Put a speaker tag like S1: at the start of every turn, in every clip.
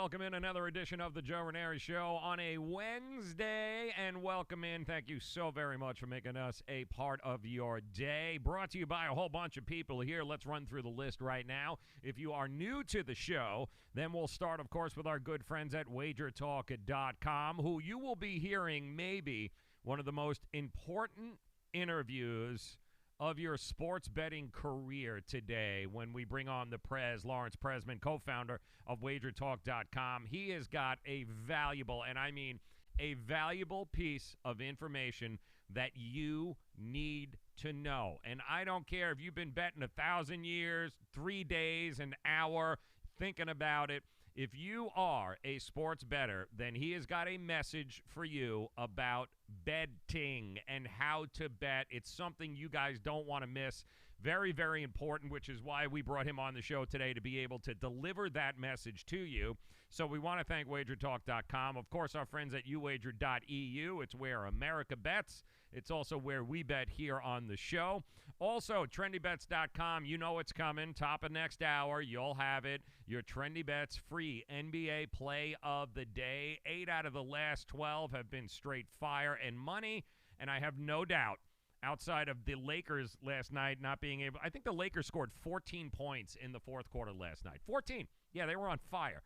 S1: welcome in another edition of the Joe Raineri Show on a Wednesday, and welcome in. Thank you so very much for making us a part of your day. Brought to you by a whole bunch of people here. Let's run through the list right now. If you are new to the show, then we'll start, of course, with our good friends at Wagertalk.com, who you will be hearing maybe one of the most important interviews of your sports betting career today when we bring on the Prez, Lawrence Presman, co-founder of Wagertalk.com. He has got a valuable, and I mean a valuable piece of information that you need to know. And I don't care if you've been betting 1,000 years, 3 days, an hour, thinking about it. If you are a sports bettor, then he has got a message for you about betting and how to bet. It's something you guys don't want to miss. Very, very important, which is why we brought him on the show today to be able to deliver that message to you. So we want to thank Wagertalk.com. Of course, our friends at uwager.eu. It's where America bets. It's also where we bet here on the show. Also, TrendyBets.com. You know it's coming. Top of next hour, you'll have it. Your TrendyBets free NBA play of the day. 8 out of the last 12 have been straight fire and money. And I have no doubt, outside of the Lakers last night not being able, I think the Lakers scored 14 points in the fourth quarter last night. 14. Yeah, they were on fire.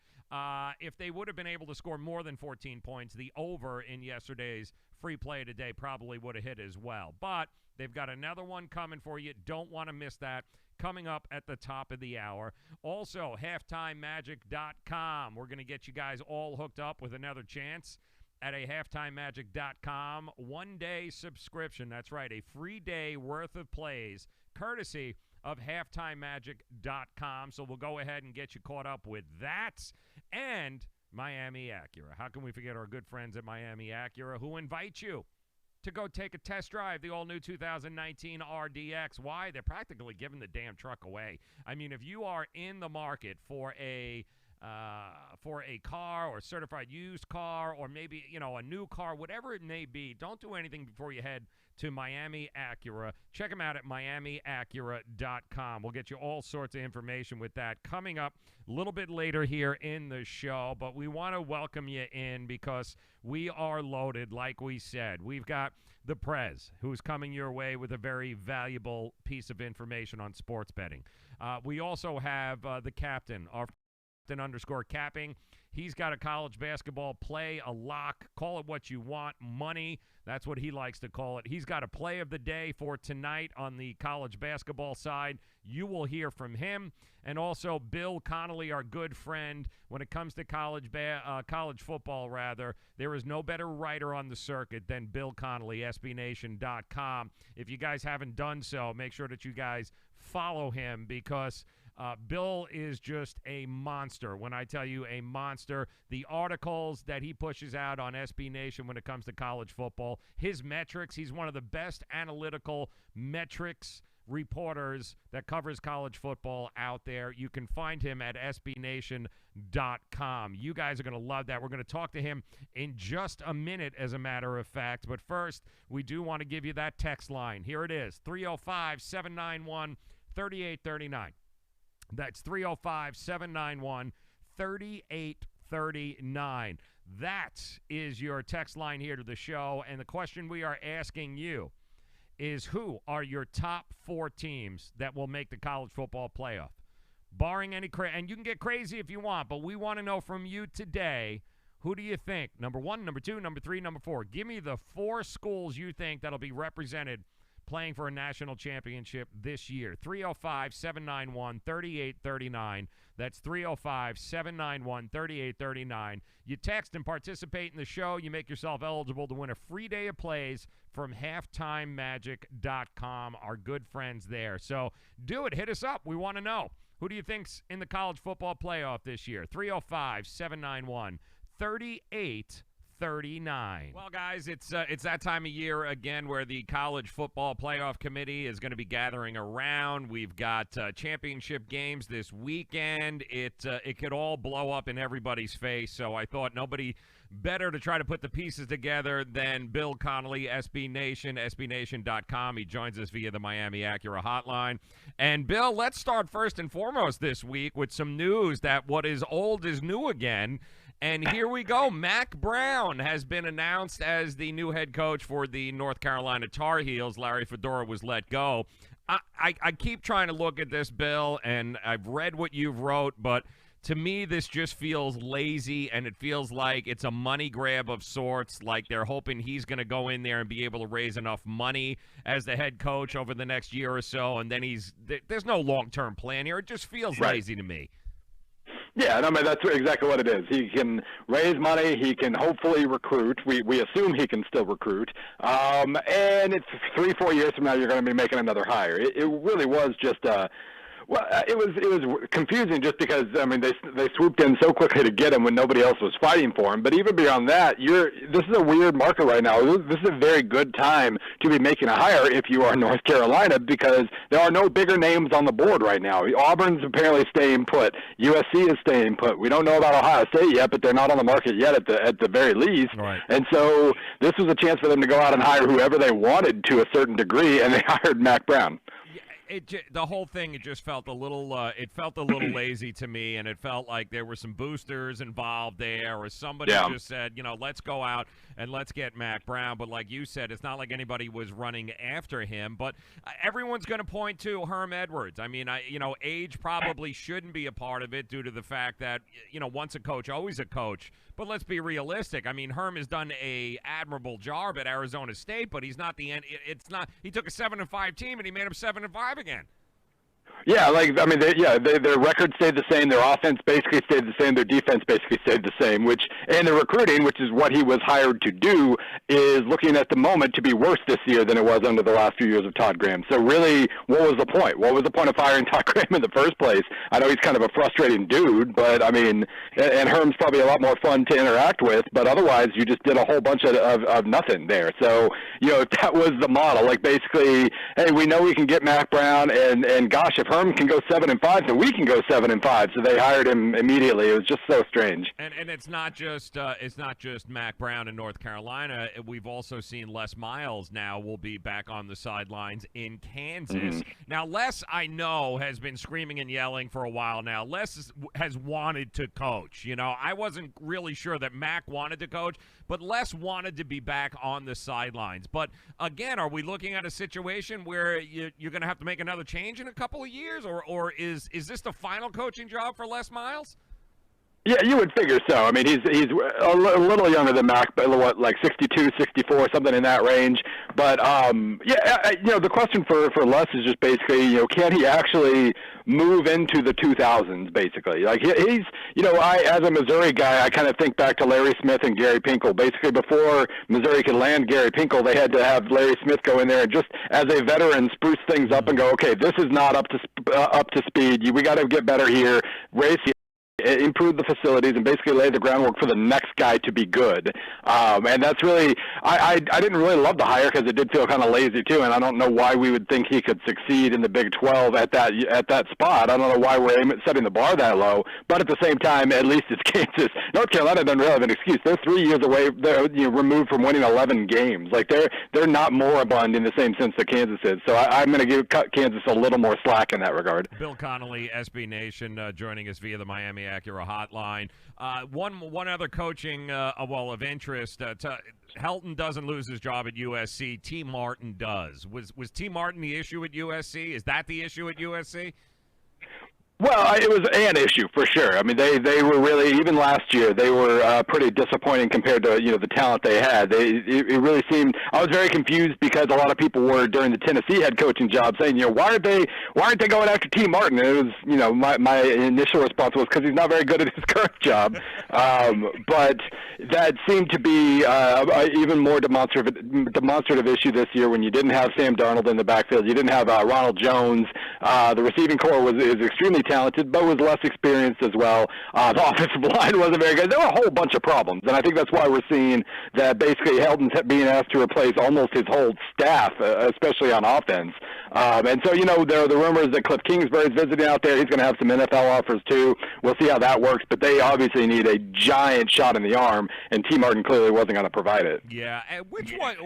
S1: If they would have been able to score more than 14 points, the over in yesterday's free play today probably would have hit as well. But they've got another one coming for you. Don't want to miss that. Coming up at the top of the hour. Also, halftimemagic.com. We're going to get you guys all hooked up with another chance at a halftimemagic.com one-day subscription. That's right, a free day worth of plays, courtesy of halftimemagic.com. So we'll go ahead and get you caught up with that. And Miami Acura. How can we forget our good friends at Miami Acura, who invite you to go take a test drive, the all-new 2019 RDX. Why? They're practically giving the damn truck away. I mean, if you are in the market for a car or certified used car, or maybe, you know, a new car, whatever it may be, don't do anything before you head to Miami Acura. Check them out at miamiacura.com. We'll get you all sorts of information with that coming up a little bit later here in the show, but we want to welcome you in because we are loaded, like we said. We've got the Prez, who's coming your way with a very valuable piece of information on sports betting. We also have the captain, our _capping. He's got a college basketball play, a lock, call it what you want, money. That's what he likes to call it. He's got a play of the day for tonight on the college basketball side. You will hear from him. And also Bill Connelly, our good friend, when it comes to college football, rather. There is no better writer on the circuit than Bill Connelly, SBNation.com. If you guys haven't done so, make sure that you guys follow him because Bill is just a monster. When I tell you a monster, the articles that he pushes out on SB Nation when it comes to college football, his metrics, he's one of the best analytical metrics reporters that covers college football out there. You can find him at SBNation.com. You guys are going to love that. We're going to talk to him in just a minute, as a matter of fact. But first, we do want to give you that text line. Here it is, 305-791-3839. That's 305-791-3839. That is your text line here to the show. And the question we are asking you is, who are your top 4 teams that will make the college football playoff? Barring any and you can get crazy if you want, but we want to know from you today, who do you think? Number 1, number 2, number 3, number 4. Give me the 4 schools you think that'll be represented playing for a national championship this year. 305-791-3839. That's 305-791-3839. You text and participate in the show. You make yourself eligible to win a free day of plays from halftimemagic.com, our good friends there. So do it. Hit us up. We want to know. Who do you think's in the college football playoff this year? 305-791-3839. Well, guys, it's that time of year again where the College Football Playoff Committee is going to be gathering around. We've got championship games this weekend. It could all blow up in everybody's face, so I thought nobody better to try to put the pieces together than Bill Connelly, SBNation, SBNation.com. He joins us via the Miami Acura hotline. And, Bill, let's start first and foremost this week with some news that what is old is new again. And here we go. Mack Brown has been announced as the new head coach for the North Carolina Tar Heels. Larry Fedora was let go. I keep trying to look at this, Bill, and I've read what you've wrote, but to me this just feels lazy, and it feels like it's a money grab of sorts, like they're hoping he's going to go in there and be able to raise enough money as the head coach over the next year or so, and then there's no long-term plan here. It just feels lazy to me.
S2: Yeah, and I mean, that's exactly what it is. He can raise money. He can hopefully recruit. We assume he can still recruit. And it's 3-4 years from now, you're going to be making another hire. It really was just well, it was confusing just because, I mean, they swooped in so quickly to get him when nobody else was fighting for him. But even beyond that, this is a weird market right now. This is a very good time to be making a hire if you are North Carolina, because there are no bigger names on the board right now. Auburn's apparently staying put. USC is staying put. We don't know about Ohio State yet, but they're not on the market yet at the very least.
S1: Right.
S2: And so this was a chance for them to go out and hire whoever they wanted to a certain degree, and they hired Mack Brown.
S1: The whole thing, it just felt a little lazy to me, and it felt like there were some boosters involved there, or somebody just said, let's go out and let's get Mack Brown. But like you said, it's not like anybody was running after him. But everyone's going to point to Herm Edwards. I mean, age probably shouldn't be a part of it due to the fact that, once a coach, always a coach. But let's be realistic. I mean, Herm has done a admirable job at Arizona State, but he's not the end. It's not. He took a 7-5 team and he made them 7-5 again.
S2: Yeah, their record stayed the same. Their offense basically stayed the same. Their defense basically stayed the same. And the recruiting, which is what he was hired to do, is looking at the moment to be worse this year than it was under the last few years of Todd Graham. So really, what was the point? What was the point of hiring Todd Graham in the first place? I know he's kind of a frustrating dude, but I mean, and Herm's probably a lot more fun to interact with. But otherwise, you just did a whole bunch of nothing there. So if that was the model, like basically, hey, we know we can get Mack Brown, and gosh, if Herm can go 7-5, then we can go 7-5. So they hired him immediately. It was just so strange.
S1: And it's not just Mack Brown in North Carolina. We've also seen Les Miles now will be back on the sidelines in Kansas. Mm-hmm. Now, Les, I know, has been screaming and yelling for a while now. Les has wanted to coach. I wasn't really sure that Mack wanted to coach, but Les wanted to be back on the sidelines. But again, are we looking at a situation where you're going to have to make another change in a couple of years, or is this the final coaching job for Les Miles?
S2: Yeah, you would figure so. I mean, he's a little younger than Mack, but like 62, 64, something in that range. But the question for Les is just basically, can he actually move into the 2000s? Basically, like he's, as a Missouri guy, I kind of think back to Larry Smith and Gary Pinkel. Basically, before Missouri could land Gary Pinkel, they had to have Larry Smith go in there and just as a veteran spruce things up and go, okay, this is not up to speed. We got to get better here. Race here. Improve the facilities and basically lay the groundwork for the next guy to be good. And that's really, I didn't really love the hire because it did feel kind of lazy too. And I don't know why we would think he could succeed in the Big 12 at that spot. I don't know why we're setting the bar that low. But at the same time, at least it's Kansas. North Carolina doesn't really have an excuse. They're 3 years away. They're removed from winning 11 games. Like they're not moribund in the same sense that Kansas is. So I'm going to cut Kansas a little more slack in that regard.
S1: Bill Connelly, SBNation, joining us via the Miami Acura hotline. One other coaching of interest. Helton doesn't lose his job at USC. T. Martin does. Was T. Martin the issue at USC? Is that the issue at USC?
S2: Well, it was an issue for sure. I mean, they were really, even last year, they were pretty disappointing compared to the talent they had. It really seemed, I was very confused because a lot of people were during the Tennessee head coaching job saying, why aren't they going after T. Martin? And it was, my initial response was because he's not very good at his current job. But that seemed to be even more demonstrative issue this year when you didn't have Sam Darnold in the backfield, you didn't have Ronald Jones. The receiving core is extremely talented, but was less experienced as well. The offensive line wasn't very good. There were a whole bunch of problems, and I think that's why we're seeing that basically Helton's being asked to replace almost his whole staff, especially on offense. And so, there are the rumors that Cliff Kingsbury's visiting out there. He's going to have some NFL offers too. We'll see how that works. But they obviously need a giant shot in the arm, and T. Martin clearly wasn't going to provide it.
S1: Yeah. And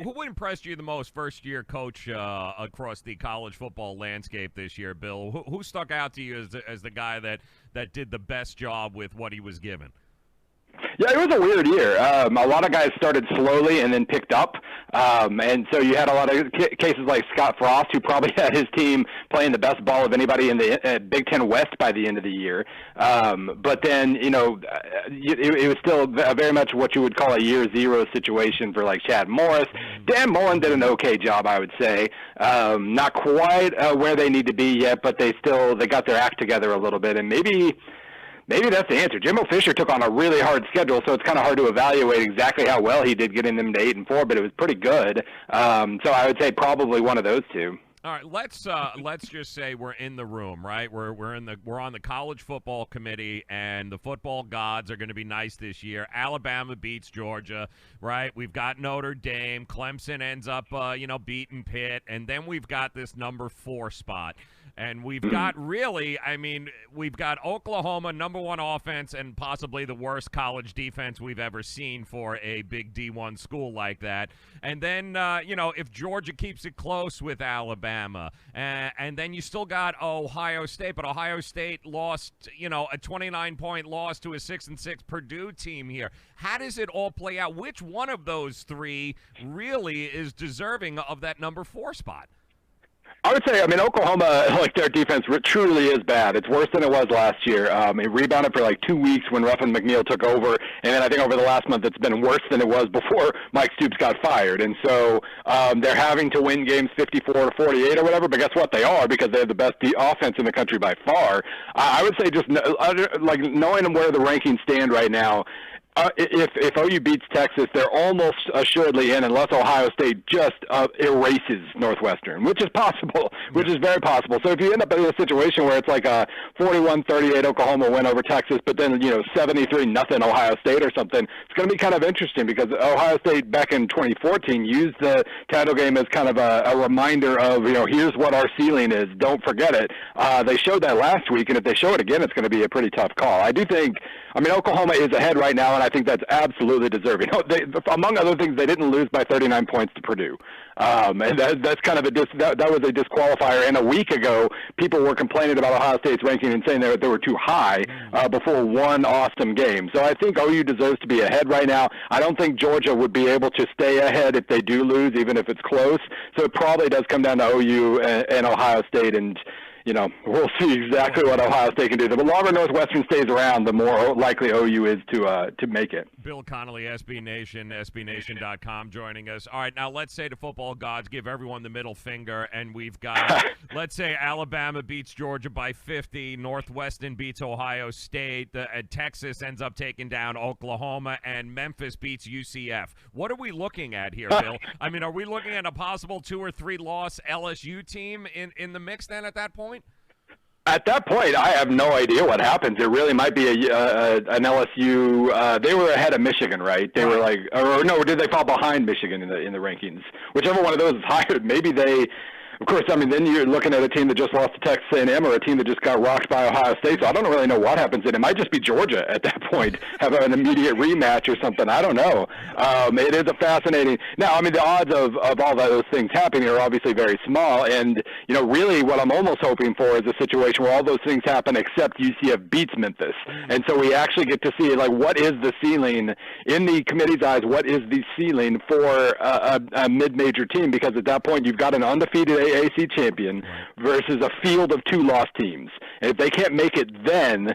S1: who impressed you the most, first-year coach across the college football landscape this year, Bill? Who stuck out to you as the guy that did the best job with what he was given?
S2: Yeah, it was a weird year. A lot of guys started slowly and then picked up. And so you had a lot of cases like Scott Frost, who probably had his team playing the best ball of anybody in the Big Ten West by the end of the year. But then, it was still very much what you would call a year zero situation for like Chad Morris. Dan Mullen did an okay job, I would say. Not quite where they need to be yet, but they got their act together a little bit. And maybe that's the answer. Jimbo Fisher took on a really hard schedule, so it's kind of hard to evaluate exactly how well he did getting them to 8-4, but it was pretty good. So I would say probably one of those two.
S1: All right, let's just say we're in the room, right? We're on the college football committee, and the football gods are going to be nice this year. Alabama beats Georgia, right? We've got Notre Dame. Clemson ends up, beating Pitt, and then we've got this number 4 spot. And we've got we've got Oklahoma, number 1 offense, and possibly the worst college defense we've ever seen for a big D1 school like that. And then, if Georgia keeps it close with Alabama, and then you still got Ohio State, but Ohio State lost, a 29-point loss to a 6-6 Purdue team here. How does it all play out? Which one of those 3 really is deserving of that number 4 spot?
S2: I would say, Oklahoma, their defense truly is bad. It's worse than it was last year. It rebounded for 2 weeks when Ruffin McNeil took over, and then I think over the last month it's been worse than it was before Mike Stoops got fired. And so they're having to win games 54-48 or whatever, but guess what? They are, because they have the best offense in the country by far. I would say just knowing where the rankings stand right now, if OU beats Texas, they're almost assuredly in, unless Ohio State just erases Northwestern, which is possible, which is very possible. So if you end up in a situation where it's like a 41-38 Oklahoma win over Texas, but then 73-0 Ohio State or something, it's going to be kind of interesting, because Ohio State back in 2014 used the title game as kind of a reminder of here's what our ceiling is. Don't forget it. They showed that last week, and if they show it again, it's going to be a pretty tough call. I do think. Oklahoma is ahead right now, and I think that's absolutely deserving. Among other things, they didn't lose by 39 points to Purdue. And that's kind of that was a disqualifier. And a week ago, people were complaining about Ohio State's ranking and saying they were too high before one awesome game. So I think OU deserves to be ahead right now. I don't think Georgia would be able to stay ahead if they do lose, even if it's close. So it probably does come down to OU and Ohio State, and we'll see exactly what Ohio State can do. The longer Northwestern stays around, the more likely OU is to make it.
S1: Bill Connelly, SB Nation, SBNation.com, joining us. All right, now let's say the football gods give everyone the middle finger, and we've got, let's say Alabama beats Georgia by 50, Northwestern beats Ohio State, Texas ends up taking down Oklahoma, and Memphis beats UCF. What are we looking at here, Bill? Are we looking at a possible 2 or 3 loss LSU team in the mix then at that point?
S2: At that point, I have no idea what happens. It really might be an LSU. They were ahead of Michigan, right? They were or no, did they fall behind Michigan in the rankings? Whichever one of those is higher, maybe they. Of course, then you're looking at a team that just lost to Texas A&M or a team that just got rocked by Ohio State. So I don't really know what happens. It might just be Georgia at that point, have an immediate rematch or something. I don't know. It is a fascinating. Now, the odds of all those things happening are obviously very small. And, really what I'm almost hoping for is a situation where all those things happen except UCF beats Memphis. And so we actually get to see, what is the ceiling in the committee's eyes? What is the ceiling for a mid-major team? Because at that point, you've got an undefeated AAC champion versus a field of 2 lost teams. And if they can't make it, then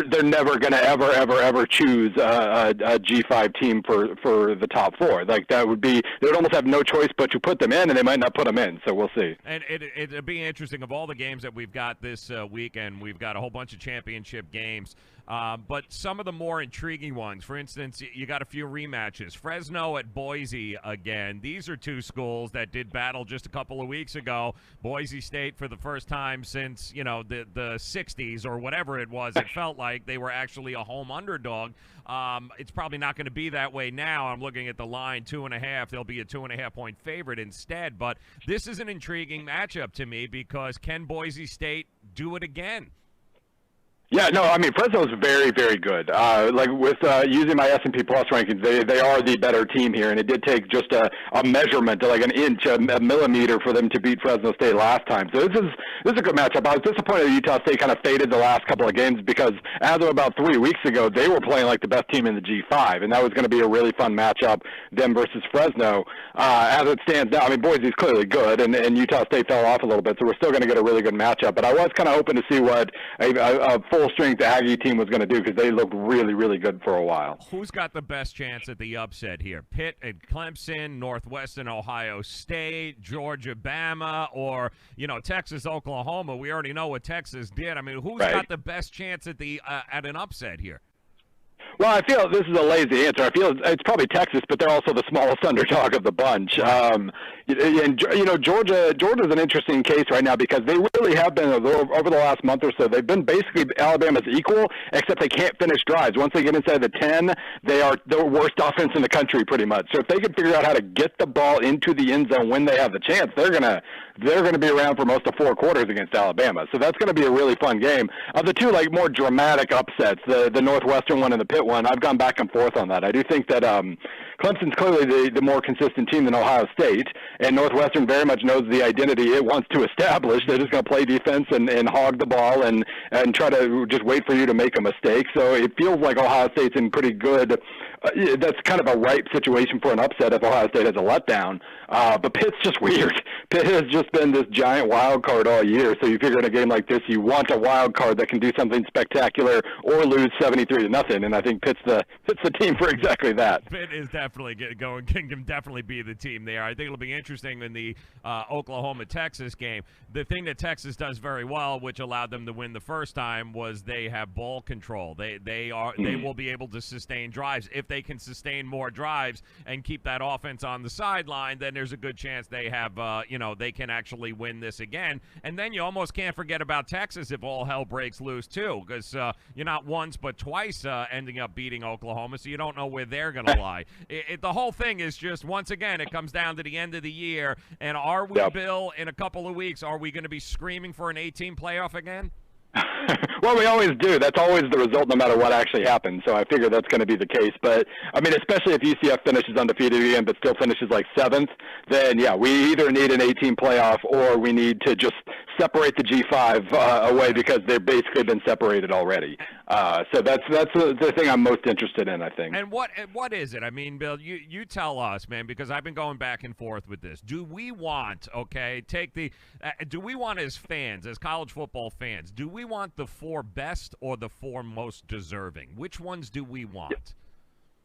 S2: they're never going to ever choose a G5 team for the top 4. That would be, they would almost have no choice but to put them in, and they might not put them in. So we'll see.
S1: And it'll be interesting. Of all the games that we've got this weekend, we've got a whole bunch of championship games. But some of the more intriguing ones, for instance, you got a few rematches. Fresno at Boise again. These are two schools that did battle just a couple of weeks ago. Boise State, for the first time since, the 60s or whatever it was, it felt like they were actually a home underdog. It's probably not going to be that way now. I'm looking at the line, 2.5. They'll be a 2.5-point favorite instead. But this is an intriguing matchup to me because can Boise State do it again?
S2: Yeah, no, I mean, Fresno's very, very good. Like with using my S&P Plus rankings, they are the better team here, and it did take just a measurement, like an inch, a millimeter for them to beat Fresno State last time. So this is a good matchup. I was disappointed that Utah State kind of faded the last couple of games because as of about 3 weeks ago, they were playing like the best team in the G5, and that was going to be a really fun matchup, them versus Fresno. As it stands now, I mean, Boise's clearly good, and Utah State fell off a little bit, so we're still going to get a really good matchup. But I was kind of hoping to see what a full-strength Aggie team was going to do because they looked really, really good for a while.
S1: Who's got the best chance at the upset here? Pitt and Clemson, Northwestern Ohio State, Georgia, Bama, or, Texas, Oklahoma? We already know what Texas did. I mean, who's got the best chance at the at an upset here?
S2: Well, I feel this is a lazy answer. I feel it's probably Texas, but they're also the smallest underdog of the bunch. And Georgia's an interesting case right now because they really have been over the last month or so. They've been basically Alabama's equal, except they can't finish drives. Once they get inside the 10, they are the worst offense in the country, pretty much. So if they can figure out how to get the ball into the end zone when they have the chance, they're gonna be around for most of 4 quarters against Alabama. So that's going to be a really fun game. Of the two, like more dramatic upsets, the Northwestern one and the Pitt one, I've gone back and forth on that. I do think that Clemson's clearly the more consistent team than Ohio State, and Northwestern very much knows the identity it wants to establish. They're just going to play defense and hog the ball and try to just wait for you to make a mistake. So it feels like Ohio State's in pretty good. That's kind of a ripe situation for an upset if Ohio State has a letdown. But Pitt's just weird. Pitt has just been this giant wild card all year. So you figure in a game like this, you want a wild card that can do something spectacular or lose 73-0. And I think Pitt's the team for exactly that.
S1: Pitt is definitely going. Can definitely be the team there. I think it'll be interesting in the Oklahoma-Texas game. The thing that Texas does very well, which allowed them to win the first time, was they have ball control. They will be able to sustain drives. If they can sustain more drives and keep that offense on the sideline, then there's a good chance they have, they can actually win this again. And then you almost can't forget about Texas if all hell breaks loose too, because you're not once but twice ending up beating Oklahoma, so you don't know where they're going to lie. The whole thing is just, once again, it comes down to the end of the year, and are we, Bill, in a couple of weeks, are we going to be screaming for an 18 playoff again?
S2: Well, we always do. That's always the result no matter what actually happens. So I figure that's going to be the case. But, I mean, especially if UCF finishes undefeated again but still finishes like 7th, then, yeah, we either need an 18 playoff or we need to just separate the G5 away because they've basically been separated already. So that's the thing I'm most interested in, I think.
S1: And what is it? I mean, Bill, you tell us, man, because I've been going back and forth with this. Do we want, do we want as fans, as college football fans, do we want the 4 best or the 4 most deserving? Which ones do we want?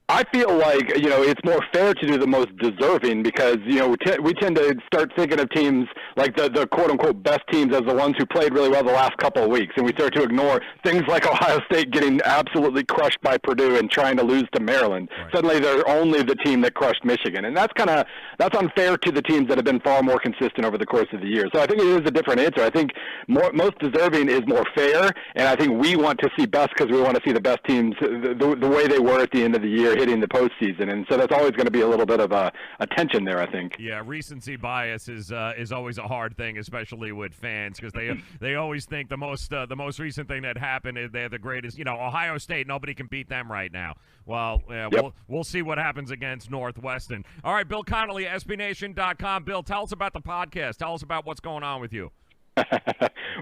S2: I feel like, it's more fair to do the most deserving because, we tend to start thinking of teams like the quote-unquote best teams as the ones who played really well the last couple of weeks, and we start to ignore things like Ohio State getting absolutely crushed by Purdue and trying to lose to Maryland. Right. Suddenly they're only the team that crushed Michigan, and that's unfair to the teams that have been far more consistent over the course of the year. So I think it is a different answer. I think most deserving is more fair, and I think we want to see best because we want to see the best teams the way they were at the end of the year, hitting the postseason, and so that's always going to be a little bit of a tension there, I think.
S1: Yeah, recency bias is always a hard thing, especially with fans, because they always think the most recent thing that happened is they're the greatest. Ohio State, nobody can beat them right now. Well, we'll see what happens against Northwestern. All right, Bill Connelly, SBNation.com. Bill, tell us about the podcast. Tell us about what's going on with you.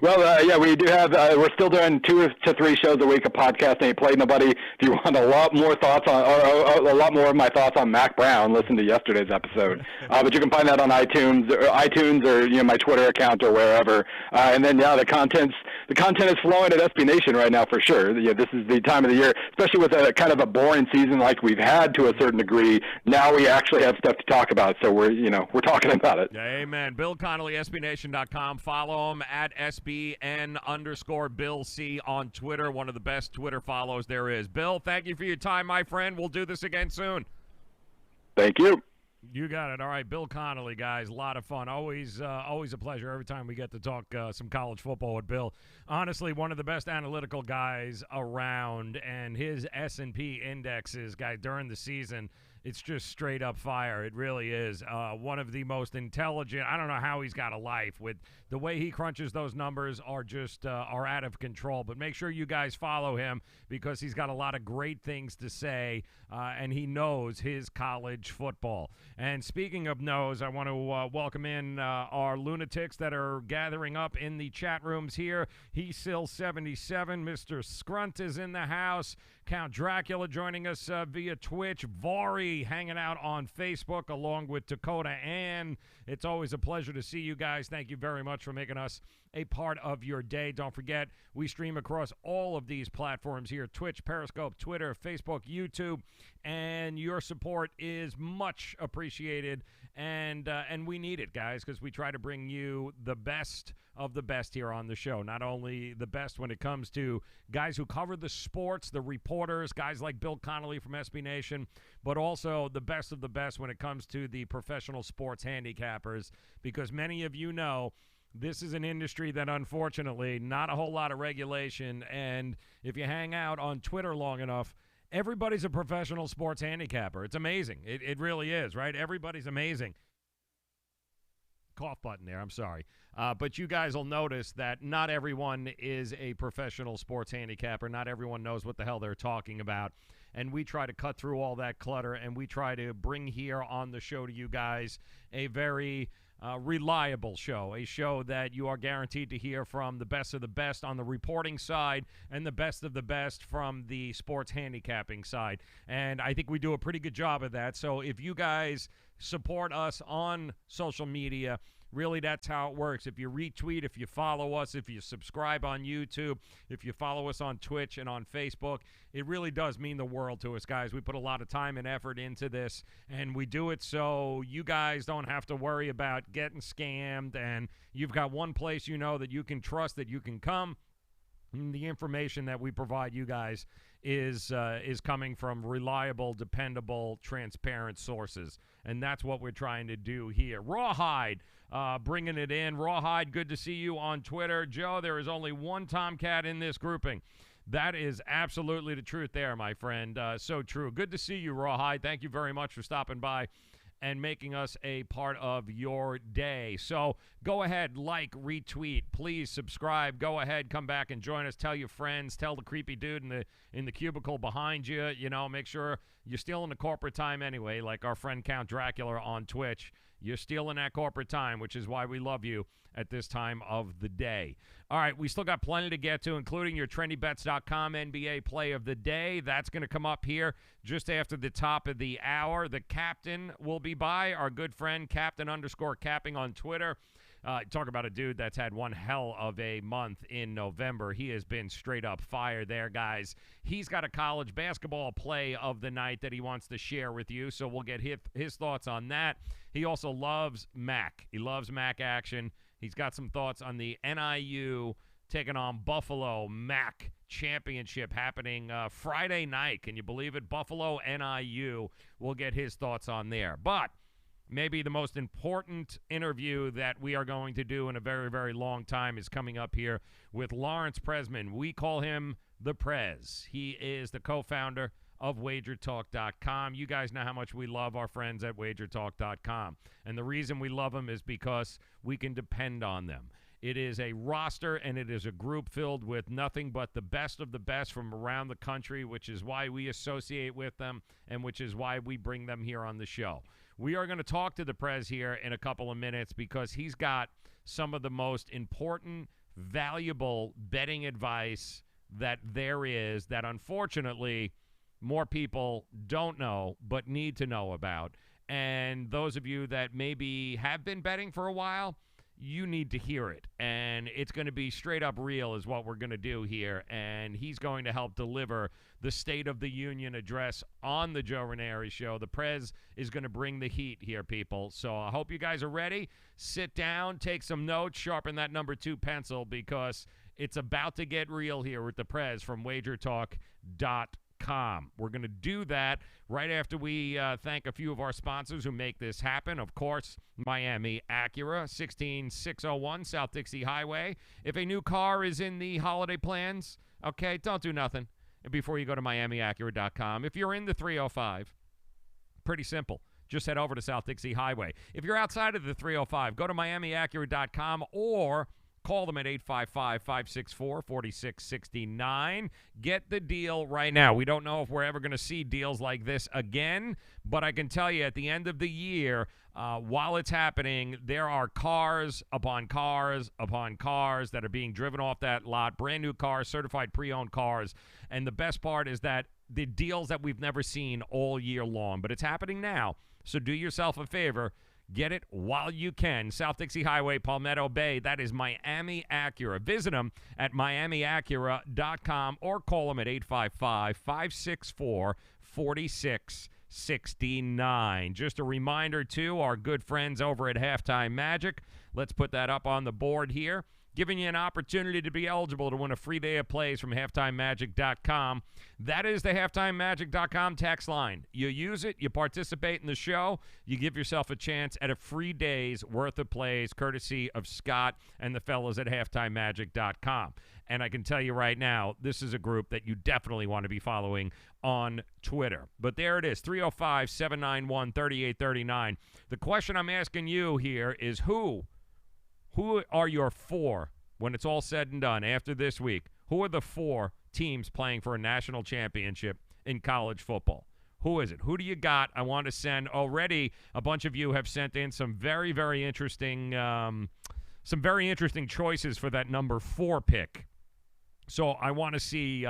S2: Well, we do have, we're still doing 2 to 3 shows a week of podcast. Ain't played nobody. If you want a lot more thoughts on, or a lot more of my thoughts on Mack Brown, listen to yesterday's episode. But you can find that on iTunes or my Twitter account or wherever. And then, the content is flowing at SBNation right now for sure. This is the time of the year, especially with a kind of a boring season like we've had to a certain degree. Now we actually have stuff to talk about, so we're talking about it.
S1: Yeah, amen. Bill Connelly, SBNation.com. Follow him. him at SBN_BillC on Twitter, one of the best Twitter follows there is. Bill, thank you for your time, my friend. We'll do this again soon.
S2: Thank you.
S1: You got it. All right, Bill Connelly, guys, a lot of fun. Always a pleasure every time we get to talk some college football with Bill. Honestly, one of the best analytical guys around, and his S&P indexes, guys, during the season, it's just straight up fire. It really is. One of the most intelligent. I don't know how he's got a life. With the way he crunches those numbers are just are out of control. But make sure you guys follow him because he's got a lot of great things to say, and he knows his college football. And speaking of knows, I want to welcome in our lunatics that are gathering up in the chat rooms here. He's still 77. Mr. Scrunt is in the house. Count Dracula joining us via Twitch. Vari hanging out on Facebook along with Dakota Ann. It's always a pleasure to see you guys. Thank you very much for making us a part of your day. Don't forget, we stream across all of these platforms here: Twitch, Periscope, Twitter, Facebook, YouTube, and your support is much appreciated. And we need it, guys, because we try to bring you the best of the best here on the show. Not only the best when it comes to guys who cover the sports, the reporters, guys like Bill Connelly from SBNation, but also the best of the best when it comes to the professional sports handicappers, because many of you know this is an industry that, unfortunately, not a whole lot of regulation, and if you hang out on Twitter long enough, everybody's a professional sports handicapper. It's amazing. It really is, right? Everybody's amazing. Cough button there, I'm sorry. But you guys will notice that not everyone is a professional sports handicapper. Not everyone knows what the hell they're talking about. And we try to cut through all that clutter, and we try to bring here on the show to you guys a very reliable show, a show that you are guaranteed to hear from the best of the best on the reporting side and the best of the best from the sports handicapping side. And I think we do a pretty good job of that. So if you guys support us on social media, really, that's how it works. If you retweet, if you follow us, if you subscribe on YouTube, if you follow us on Twitch and on Facebook, it really does mean the world to us, guys. We put a lot of time and effort into this, and we do it so you guys don't have to worry about getting scammed, and you've got one place you know that you can trust, that you can come. And the information that we provide you guys is coming from reliable, dependable, transparent sources, and that's what we're trying to do here. Rawhide bringing it in. Rawhide, good to see you on Twitter. Joe, there is only one Tomcat in this grouping. That is absolutely the truth there, my friend. So true. Good to see you, Rawhide. Thank you very much for stopping by and making us a part of your day. So go ahead, like, retweet, please subscribe. Go ahead, come back and join us. Tell your friends, tell the creepy dude in the cubicle behind you. You know, make sure you're still in the corporate time anyway, like our friend Count Dracula on Twitch. You're still in that corporate time, which is why we love you at this time of the day. All right, we still got plenty to get to, including your TrendyBets.com NBA play of the day. That's going to come up here just after the top of the hour. The captain will be by, our good friend, Captain_Capping on Twitter. Talk about a dude that's had one hell of a month in November. He has been straight up fire there, guys. He's got a college basketball play of the night that he wants to share with you, so we'll get his thoughts on that. He also loves Mack. He loves Mack action. He's got some thoughts on the NIU taking on Buffalo Mack championship happening Friday night. Can you believe it? Buffalo NIU. We'll get his thoughts on there. But maybe the most important interview that we are going to do in a very, very long time is coming up here with Lawrence Presman. We call him the Prez. He is the co-founder of Wagertalk.com. You guys know how much we love our friends at Wagertalk.com. And the reason we love them is because we can depend on them. It is a roster and it is a group filled with nothing but the best of the best from around the country, which is why we associate with them and which is why we bring them here on the show. We are going to talk to the Prez here in a couple of minutes because he's got some of the most important, valuable betting advice that there is that unfortunately more people don't know but need to know about. And those of you that maybe have been betting for a while, you need to hear it. And it's going to be straight up real is what we're going to do here. And he's going to help deliver the State of the Union address on the Joe Raineri Show. The Prez is going to bring the heat here, people. So I hope you guys are ready. Sit down, take some notes, sharpen that number 2 pencil, because it's about to get real here with the Prez from Wagertalk.com. We're going to do that right after we thank a few of our sponsors who make this happen. Of course, Miami Acura, 16601 South Dixie Highway. If a new car is in the holiday plans, okay, don't do nothing before you go to MiamiAcura.com. If you're in the 305, pretty simple. Just head over to South Dixie Highway. If you're outside of the 305, go to MiamiAcura.com or call them at 855-564-4669. Get the deal right now. We don't know if we're ever going to see deals like this again, but I can tell you at the end of the year, while it's happening, there are cars upon cars upon cars that are being driven off that lot, brand new cars, certified pre-owned cars. And the best part is that the deals that we've never seen all year long, but it's happening now. So do yourself a favor. Get it while you can. South Dixie Highway, Palmetto Bay. That is Miami Acura. Visit them at MiamiAcura.com or call them at 855-564-4669. Just a reminder, too, our good friends over at Halftime Magic. Let's put that up on the board here. Giving you an opportunity to be eligible to win a free day of plays from HalftimeMagic.com. That is the HalftimeMagic.com text line. You use it, you participate in the show, you give yourself a chance at a free day's worth of plays, courtesy of Scott and the fellas at HalftimeMagic.com. And I can tell you right now, this is a group that you definitely want to be following on Twitter. But there it is, 305-791-3839. The question I'm asking you here is who are your 4, when it's all said and done, after this week, who are the 4 teams playing for a national championship in college football? Who is it? Who do you got? I want to send already. A bunch of you have sent in some very, very interesting choices for that number 4 pick. So I want to see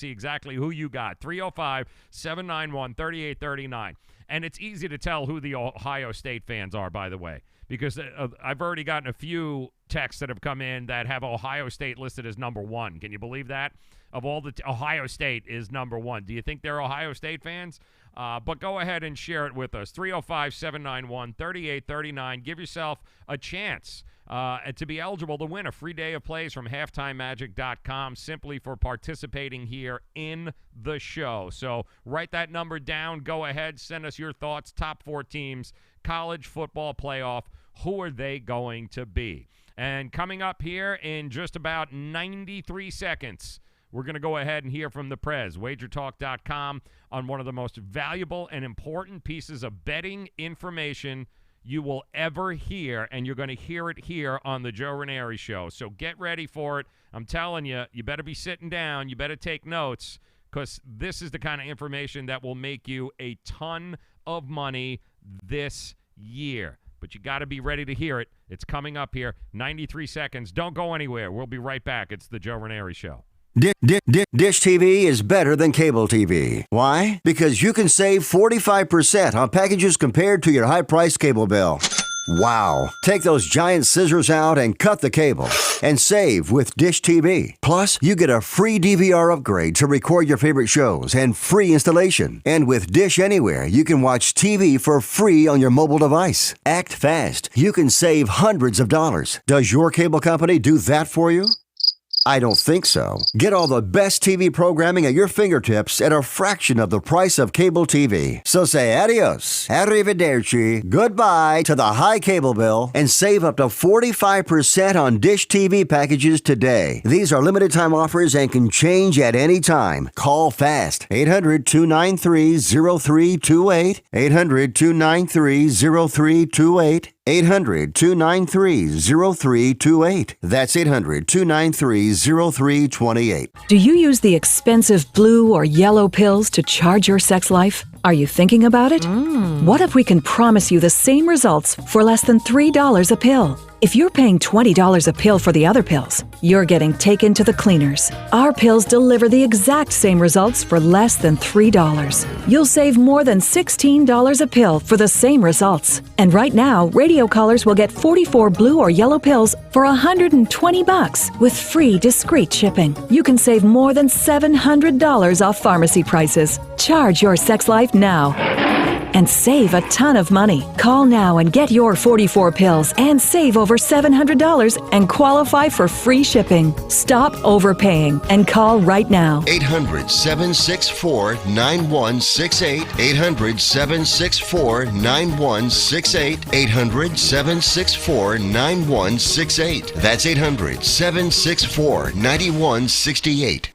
S1: exactly who you got. 305-791-3839. And it's easy to tell who the Ohio State fans are, by the way, because I've already gotten a few texts that have come in that have Ohio State listed as number 1. Can you believe that? Of all the Ohio State is number 1. Do you think they're Ohio State fans? But go ahead and share it with us. 305-791-3839. Give yourself a chance to be eligible to win a free day of plays from HalftimeMagic.com simply for participating here in the show. So write that number down. Go ahead. Send us your thoughts. Top 4 teams, college football playoff. Who are they going to be? And coming up here in just about 93 seconds, we're going to go ahead and hear from the Prez, Wagertalk.com, on one of the most valuable and important pieces of betting information you will ever hear, and you're going to hear it here on the Joe Raineri Show. So get ready for it. I'm telling you, you better be sitting down. You better take notes, because this is the kind of information that will make you a ton of money this year. But you got to be ready to hear it. It's coming up here, 93 seconds. Don't go anywhere. We'll be right back. It's the Joe Raineri Show.
S3: Dish TV is better than cable TV. Why? Because you can save 45% on packages compared to your high-priced cable bill. Wow. Take those giant scissors out and cut the cable and save with Dish TV. Plus, you get a free DVR upgrade to record your favorite shows and free installation. And with Dish Anywhere, you can watch TV for free on your mobile device. Act fast. You can save hundreds of dollars. Does your cable company do that for you? I don't think so. Get all the best TV programming at your fingertips at a fraction of the price of cable TV. So say adios, arrivederci, goodbye to the high cable bill and save up to 45% on Dish TV packages today. These are limited time offers and can change at any time. Call fast. 800-293-0328. 800-293-0328. 800-293-0328. That's 800-293-0328.
S4: Do you use the expensive blue or yellow pills to charge your sex life? Are you thinking about it? What if we can promise you the same results for less than $3 a pill? If you're paying $20 a pill for the other pills, you're getting taken to the cleaners. Our pills deliver the exact same results for less than $3. You'll save more than $16 a pill for the same results. And right now, radio callers will get 44 blue or yellow pills for $120 with free discreet shipping. You can save more than $700 off pharmacy prices. Charge your sex life now and save a ton of money. Call now and get your 44 pills and save over $700 and qualify for free shipping. Stop overpaying and call right now.
S3: 800-764-9168. 800-764-9168. 800-764-9168. That's 800-764-9168.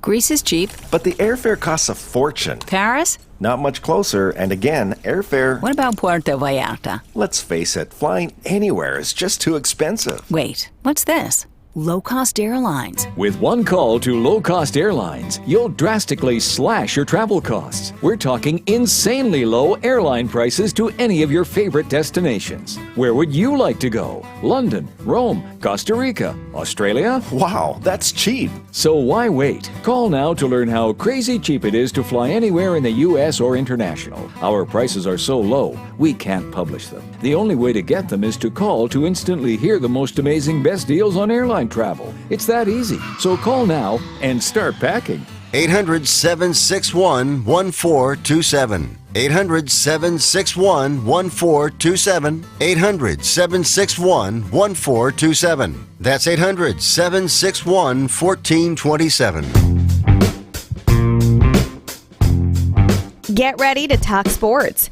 S5: Greece is cheap.
S6: But the airfare costs a fortune.
S5: Paris?
S6: Not much closer, and again, airfare...
S5: What about Puerto Vallarta?
S6: Let's face it, flying anywhere is just too expensive.
S5: Wait, what's this? Low-cost airlines.
S7: With one call to low-cost airlines, you'll drastically slash your travel costs. We're talking insanely low airline prices to any of your favorite destinations. Where would you like to go? London, Rome, Costa Rica, Australia?
S6: Wow, that's cheap.
S7: So why wait? Call now to learn how crazy cheap it is to fly anywhere in the U.S. or international. Our prices are so low, we can't publish them. The only way to get them is to call to instantly hear the most amazing best deals on airline travel. It's that easy. So call now and start packing.
S3: 800-761-1427. 800-761-1427. 800-761-1427. That's 800-761-1427.
S8: Get ready to talk sports.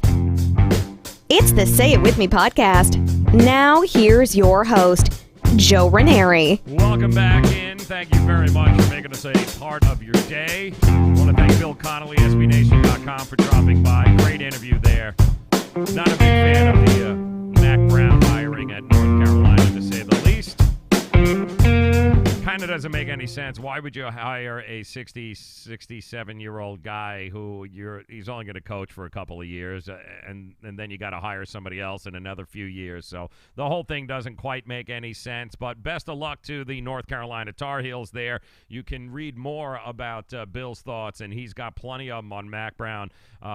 S8: It's the Say It With Me podcast. Now here's your host, Joe Raineri.
S1: Welcome back in. Thank you very much for making us a part of your day. I want to thank Bill Connelly, SBNation.com, for dropping by. Great interview there. Not a big fan of the Mack Brown hiring at North Carolina, to say the least. Kind of doesn't make any sense. Why would you hire a 67-year-old guy who he's only going to coach for a couple of years, and then you got to hire somebody else in another few years? So the whole thing doesn't quite make any sense. But best of luck to the North Carolina Tar Heels there. You can read more about Bill's thoughts, and he's got plenty of them on Mack Brown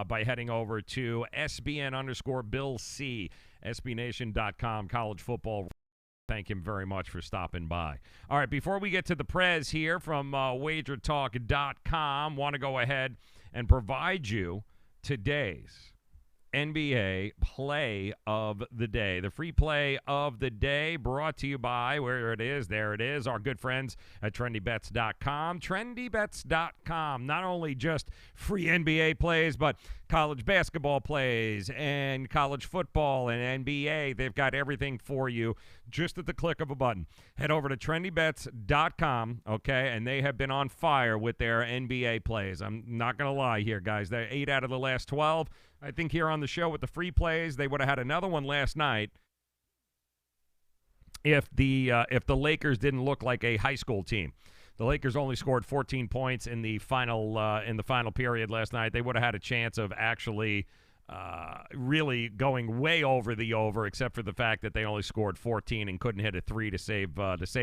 S1: by heading over to SBN_Bill C, SBNation.com, college football. Thank him very much for stopping by. All right, before we get to the Prez here from Wagertalk.com, want to go ahead and provide you today's NBA play of the day. The free play of the day brought to you by, where it is, there it is, our good friends at TrendyBets.com. TrendyBets.com, not only just free NBA plays, but college basketball plays and college football and NBA. They've got everything for you just at the click of a button. Head over to TrendyBets.com, okay, and they have been on fire with their NBA plays. I'm not going to lie here, guys. They're 8 out of the last 12. I think here on the show with the free plays, they would have had another one last night if the Lakers didn't look like a high school team. The Lakers only scored 14 points in the final period last night. They would have had a chance of actually really going way over the over, except for the fact that they only scored 14 and couldn't hit a three to save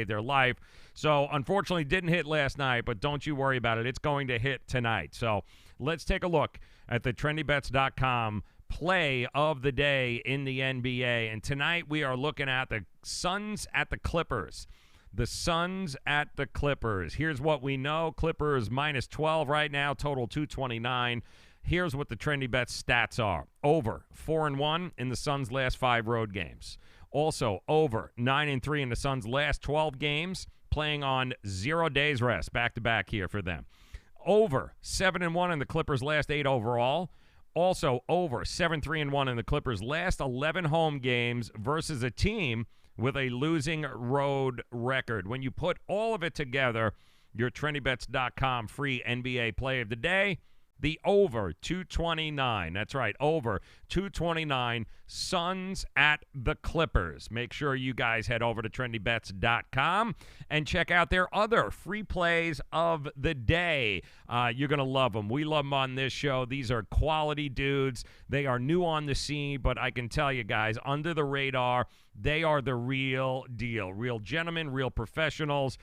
S1: their life. So unfortunately, didn't hit last night. But don't you worry about it; it's going to hit tonight. So let's take a look at the TrendyBets.com play of the day in the NBA. And tonight we are looking at the Suns at the Clippers. The Suns at the Clippers. Here's what we know. Clippers minus 12 right now, total 229. Here's what the TrendyBets stats are. Over 4-1 in the Suns' last 5 road games. Also over 9-3 in the Suns' last 12 games, playing on 0 days rest, back-to-back here for them. Over 7-1 in the Clippers' last 8 overall. Also over 7-3-1 in the Clippers' last 11 home games versus a team with a losing road record. When you put all of it together, your TrendyBets.com free NBA play of the day, the over 229. That's right, over 229. Suns at the Clippers. Make sure you guys head over to TrendyBets.com and check out their other free plays of the day. You're going to love them. We love them on this show. These are quality dudes. They are new on the scene, but I can tell you guys, under the radar, they are the real deal. Real gentlemen, real professionals.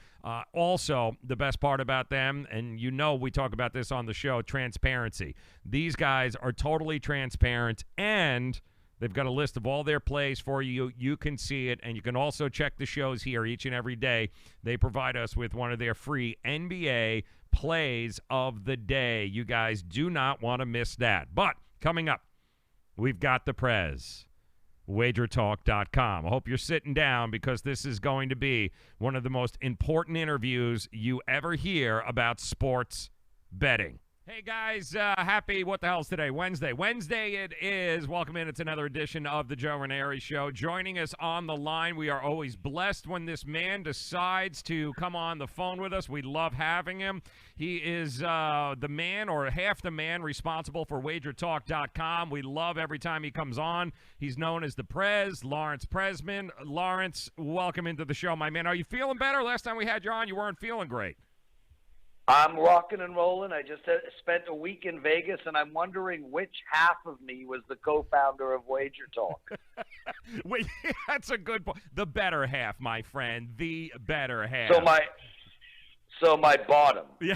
S1: Also, the best part about them, and you know we talk about this on the show, transparency. These guys are totally transparent, and they've got a list of all their plays for you. You can see it, and you can also check the shows here each and every day. They provide us with one of their free NBA plays of the day. You guys do not want to miss that. But coming up, we've got the Prez. Wagertalk.com. I hope you're sitting down because this is going to be one of the most important interviews you ever hear about sports betting. Hey, guys, happy, what the hell's today? Wednesday. Wednesday it is. Welcome in. It's another edition of the Joe Raineri Show. Joining us on the line, we are always blessed when this man decides to come on the phone with us. We love having him. He is the man or half the man responsible for Wagertalk.com. We love every time he comes on. He's known as the Prez, Lawrence Presman. Lawrence, welcome into the show, my man. Are you feeling better? Last time we had you on, you weren't feeling great.
S9: I'm rocking and rolling. I just spent a week in Vegas, and I'm wondering which half of me was the co-founder of Wagertalk.
S1: Wait, that's a good point. The better half, my friend. The better half.
S9: So my bottom.
S1: Yeah,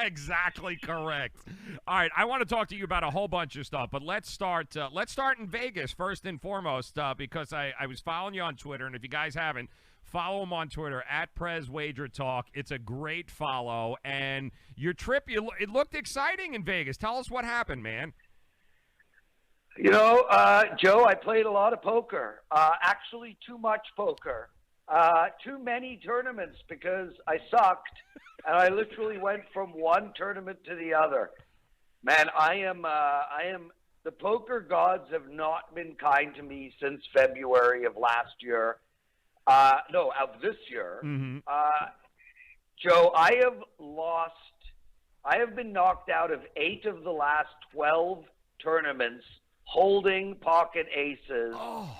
S1: exactly correct. All right, I want to talk to you about a whole bunch of stuff, but let's start in Vegas first and foremost because I was following you on Twitter, and if you guys haven't, follow him on Twitter, at Prez Wagertalk. It's a great follow. And your trip, it looked exciting in Vegas. Tell us what happened, man.
S9: You know, Joe, I played a lot of poker. Actually, too much poker. Too many tournaments because I sucked. And I literally went from one tournament to the other. Man, I am the poker gods have not been kind to me since February of last year. Of this year.
S1: Mm-hmm.
S9: Joe, I have been knocked out of 8 of the last 12 tournaments holding pocket aces.
S1: Oh.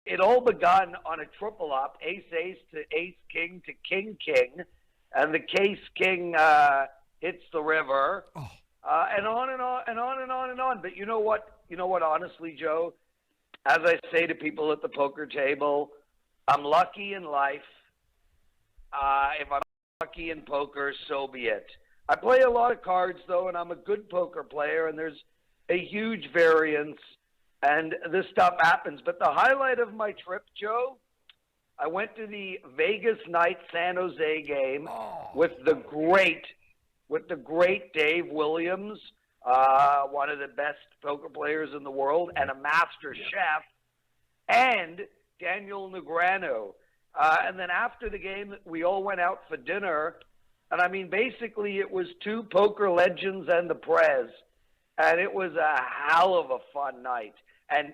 S9: It all begun on a triple up, ace-ace to ace-king to king-king, and the case-king hits the river, and on and on and on and on and on. But you know what, honestly, Joe, as I say to people at the poker table, I'm lucky in life. If I'm lucky in poker, so be it. I play a lot of cards, though, and I'm a good poker player, and there's a huge variance, and this stuff happens. But the highlight of my trip, Joe, I went to the Vegas Knights San Jose game with the great Dave Williams, one of the best poker players in the world, and a master chef, and Daniel Negreanu. And then after the game, we all went out for dinner. And, basically it was 2 poker legends and the Prez. And it was a hell of a fun night. And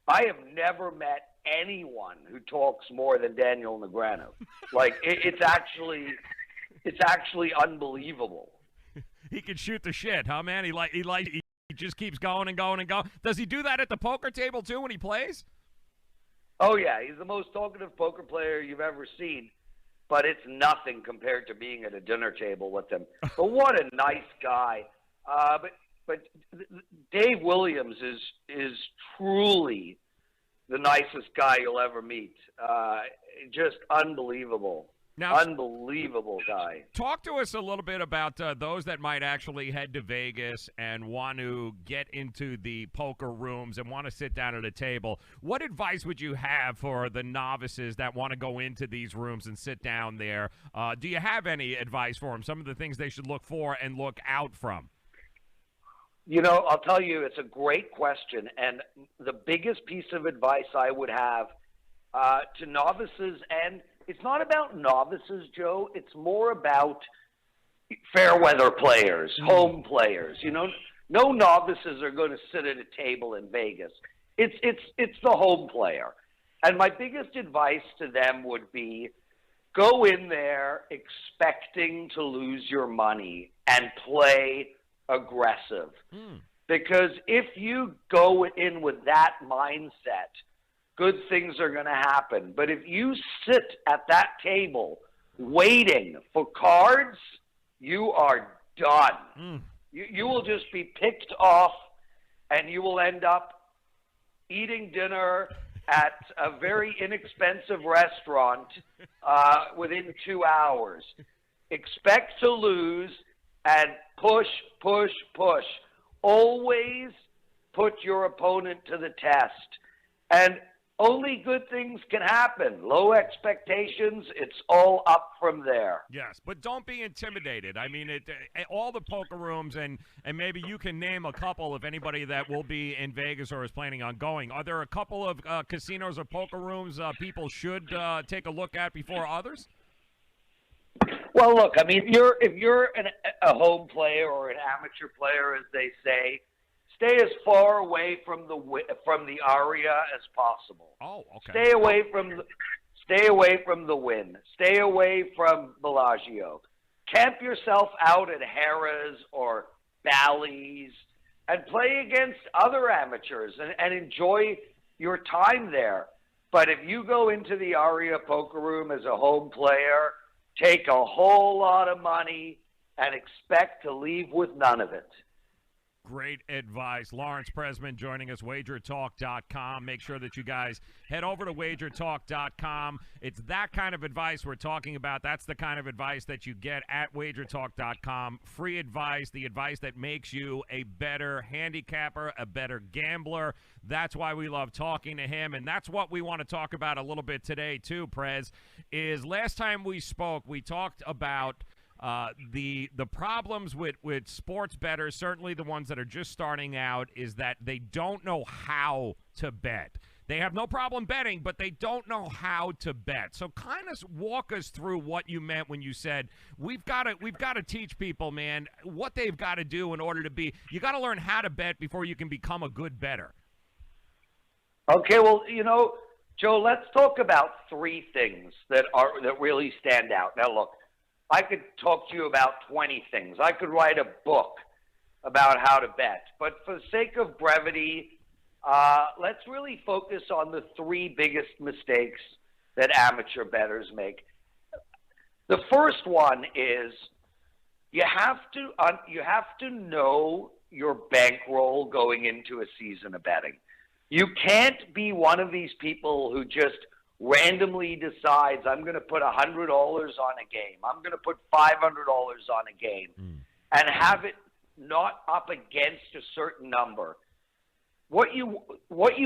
S9: I have never met anyone who talks more than Daniel Negreanu. Like, it's actually unbelievable.
S1: He can shoot the shit, huh, man? He just keeps going and going and going. Does he do that at the poker table too when he plays?
S9: Oh yeah, he's the most talkative poker player you've ever seen, but it's nothing compared to being at a dinner table with him. But what a nice guy. But Dave Williams is truly the nicest guy you'll ever meet. Just unbelievable.
S1: Now,
S9: unbelievable guy.
S1: Talk to us a little bit about those that might actually head to Vegas and want to get into the poker rooms and want to sit down at a table. What advice would you have for the novices that want to go into these rooms and sit down there? Do you have any advice for them? Some of the things they should look for and look out from?
S9: You know, I'll tell you, it's a great question. And the biggest piece of advice I would have to novices, and it's not about novices, Joe. It's more about fair weather players, home players. You know, no novices are going to sit at a table in Vegas. It's the home player. And my biggest advice to them would be go in there expecting to lose your money and play aggressive. Because if you go in with that mindset, good things are going to happen. But if you sit at that table waiting for cards, you are done. You will just be picked off, and you will end up eating dinner at a very inexpensive restaurant within 2 hours. Expect to lose and push, push, push. Always put your opponent to the test. And only good things can happen. Low expectations, it's all up from there.
S1: Yes, but don't be intimidated. I mean, all the poker rooms, and maybe you can name a couple of anybody that will be in Vegas or is planning on going. Are there a couple of casinos or poker rooms people should take a look at before others?
S9: Well, look, I mean, if you're a home player or an amateur player, as they say, stay as far away from the Aria as possible.
S1: Oh, okay.
S9: Stay away from the Wynn. Stay away from Bellagio. Camp yourself out at Harrah's or Bally's and play against other amateurs and enjoy your time there. But if you go into the Aria poker room as a home player, take a whole lot of money and expect to leave with none of it.
S1: Great advice. Lawrence Presman joining us, Wagertalk.com. Make sure that you guys head over to Wagertalk.com. It's that kind of advice we're talking about. That's the kind of advice that you get at Wagertalk.com. Free advice, the advice that makes you a better handicapper, a better gambler. That's why we love talking to him, and that's what we want to talk about a little bit today too, Prez, is last time we spoke, we talked about the problems with sports bettors, certainly the ones that are just starting out, is that they don't know how to bet. They have no problem betting, but they don't know how to bet. So kind of walk us through what you meant when you said we've got to teach people, man, what they've got to do in order to be. You got to learn how to bet before you can become a good bettor.
S9: Okay, well, Joe, let's talk about three things that really stand out. Now, look, I could talk to you about 20 things. I could write a book about how to bet. But for the sake of brevity, let's really focus on the three biggest mistakes that amateur bettors make. The first one is you have to know your bankroll going into a season of betting. You can't be one of these people who just randomly decides, I'm going to put $100 on a game, I'm going to put $500 on a game, and have it not up against a certain number. What you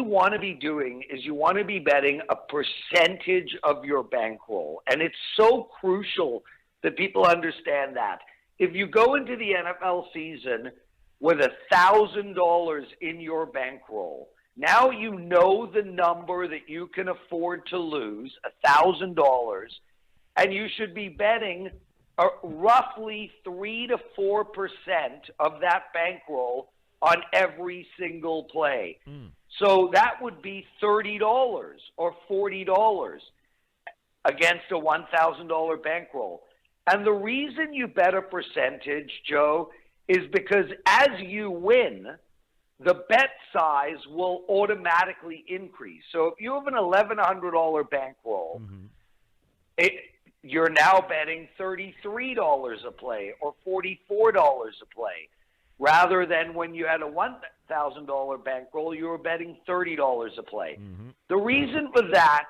S9: want to be doing is you want to be betting a percentage of your bankroll, and it's so crucial that people understand that. If you go into the NFL season with $1,000 in your bankroll, now you know the number that you can afford to lose, $1,000, and you should be betting roughly 3 to 4% of that bankroll on every single play. So that would be $30 or $40 against a $1,000 bankroll. And the reason you bet a percentage, Joe, is because as you win, the bet size will automatically increase. So if you have an $1,100 bankroll, you're now betting $33 a play or $44 a play, rather than when you had a $1,000 bankroll, you were betting $30 a play. The reason for that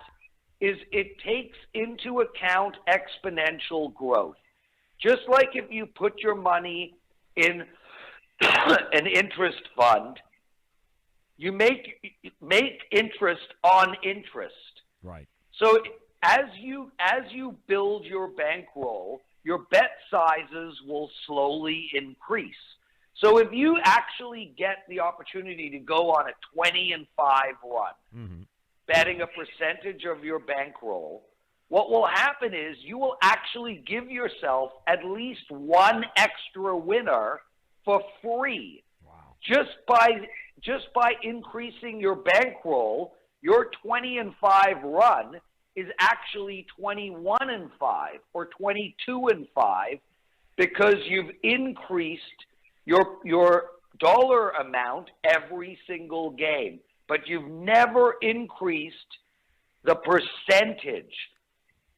S9: is it takes into account exponential growth. Just like if you put your money in an interest fund, you make interest on interest.
S1: Right.
S9: So as you build your bankroll, your bet sizes will slowly increase. So if you actually get the opportunity to go on a 20-5 run, betting a percentage of your bankroll, what will happen is you will actually give yourself at least one extra winner for free.
S1: Wow.
S9: Just by increasing your bankroll, your 20-5 run is actually 21-5 or 22-5 because you've increased your dollar amount every single game, but you've never increased the percentage.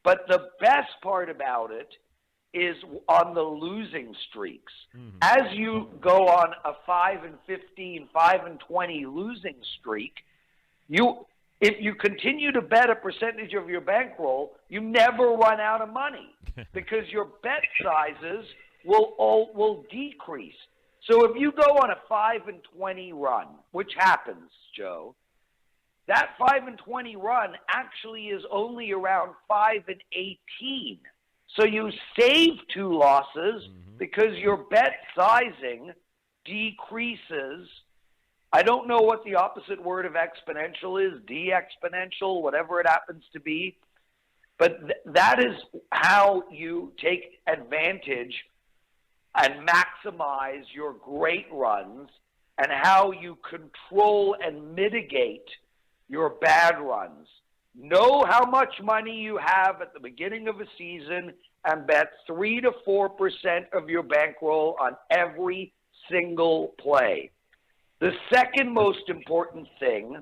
S9: But the best part about it is on the losing streaks. Mm-hmm. As you go on a 5-15, 5-20 losing streak, if you continue to bet a percentage of your bankroll, you never run out of money because your bet sizes will decrease. So if you go on a 5-20 run, which happens, Joe, that 5-20 run actually is only around 5-18. So you save 2 losses because your bet sizing decreases. I don't know what the opposite word of exponential is, de-exponential, whatever it happens to be. But that is how you take advantage and maximize your great runs and how you control and mitigate your bad runs. Know how much money you have at the beginning of a season and bet 3 to 4% of your bankroll on every single play. The second most important thing,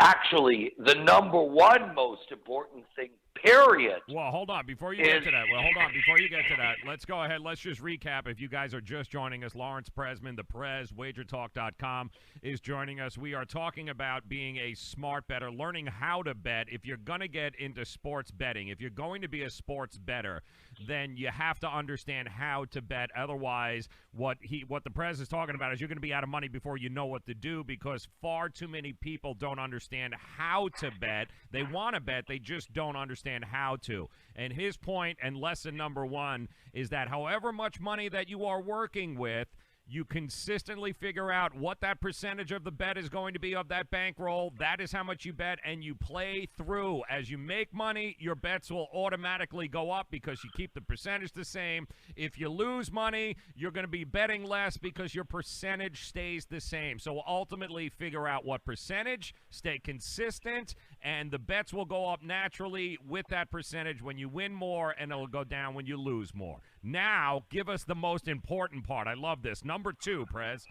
S9: actually the number one most important thing, period.
S1: Well, hold on. Before you get to that, let's go ahead. Let's just recap. If you guys are just joining us, Lawrence Presman, the Prez, Wagertalk.com, is joining us. We are talking about being a smart bettor, learning how to bet. If you're going to get into sports betting, if you're going to be a sports bettor, then you have to understand how to bet. Otherwise, what the Prez is talking about is you're going to be out of money before you know what to do, because far too many people don't understand how to bet. They want to bet, they just don't understand how to. And his point, and lesson number one, is that however much money that you are working with, you consistently figure out what that percentage of the bet is going to be of that bankroll. That is how much you bet, and you play through. As you make money, your bets will automatically go up because you keep the percentage the same. If you lose money, you're going to be betting less because your percentage stays the same. So ultimately, figure out what percentage, stay consistent, and the bets will go up naturally with that percentage when you win more, and it'll go down when you lose more. Now, give us the most important part. I love this. Number 2, Prez.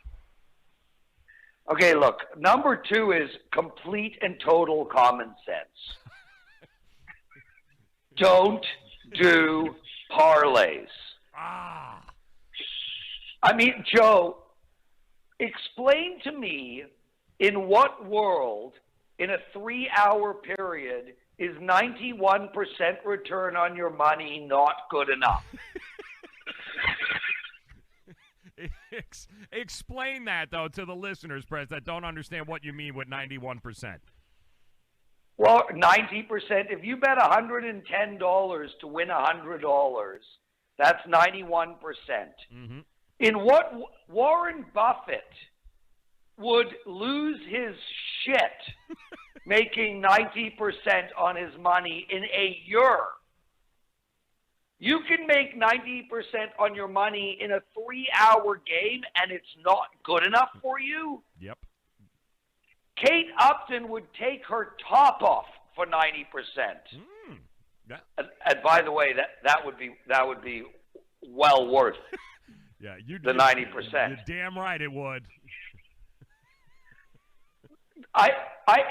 S9: Okay, look. Number 2 is complete and total common sense. Don't do parlays. I mean, Joe, explain to me in what world in a 3-hour period is 91% return on your money not good enough?
S1: Explain that, though, to the listeners, Prez, that don't understand what you mean with 91%.
S9: Well, 90%, if you bet $110 to win $100, that's 91%. Mm-hmm. In what Warren Buffett would lose his shit making 90% on his money in a year. You can make 90% on your money in a 3-hour game, and it's not good enough for you?
S1: Yep.
S9: Kate Upton would take her top off for 90%.
S1: Yeah.
S9: And by the way, that would be well worth the 90%.
S1: You're damn right it would.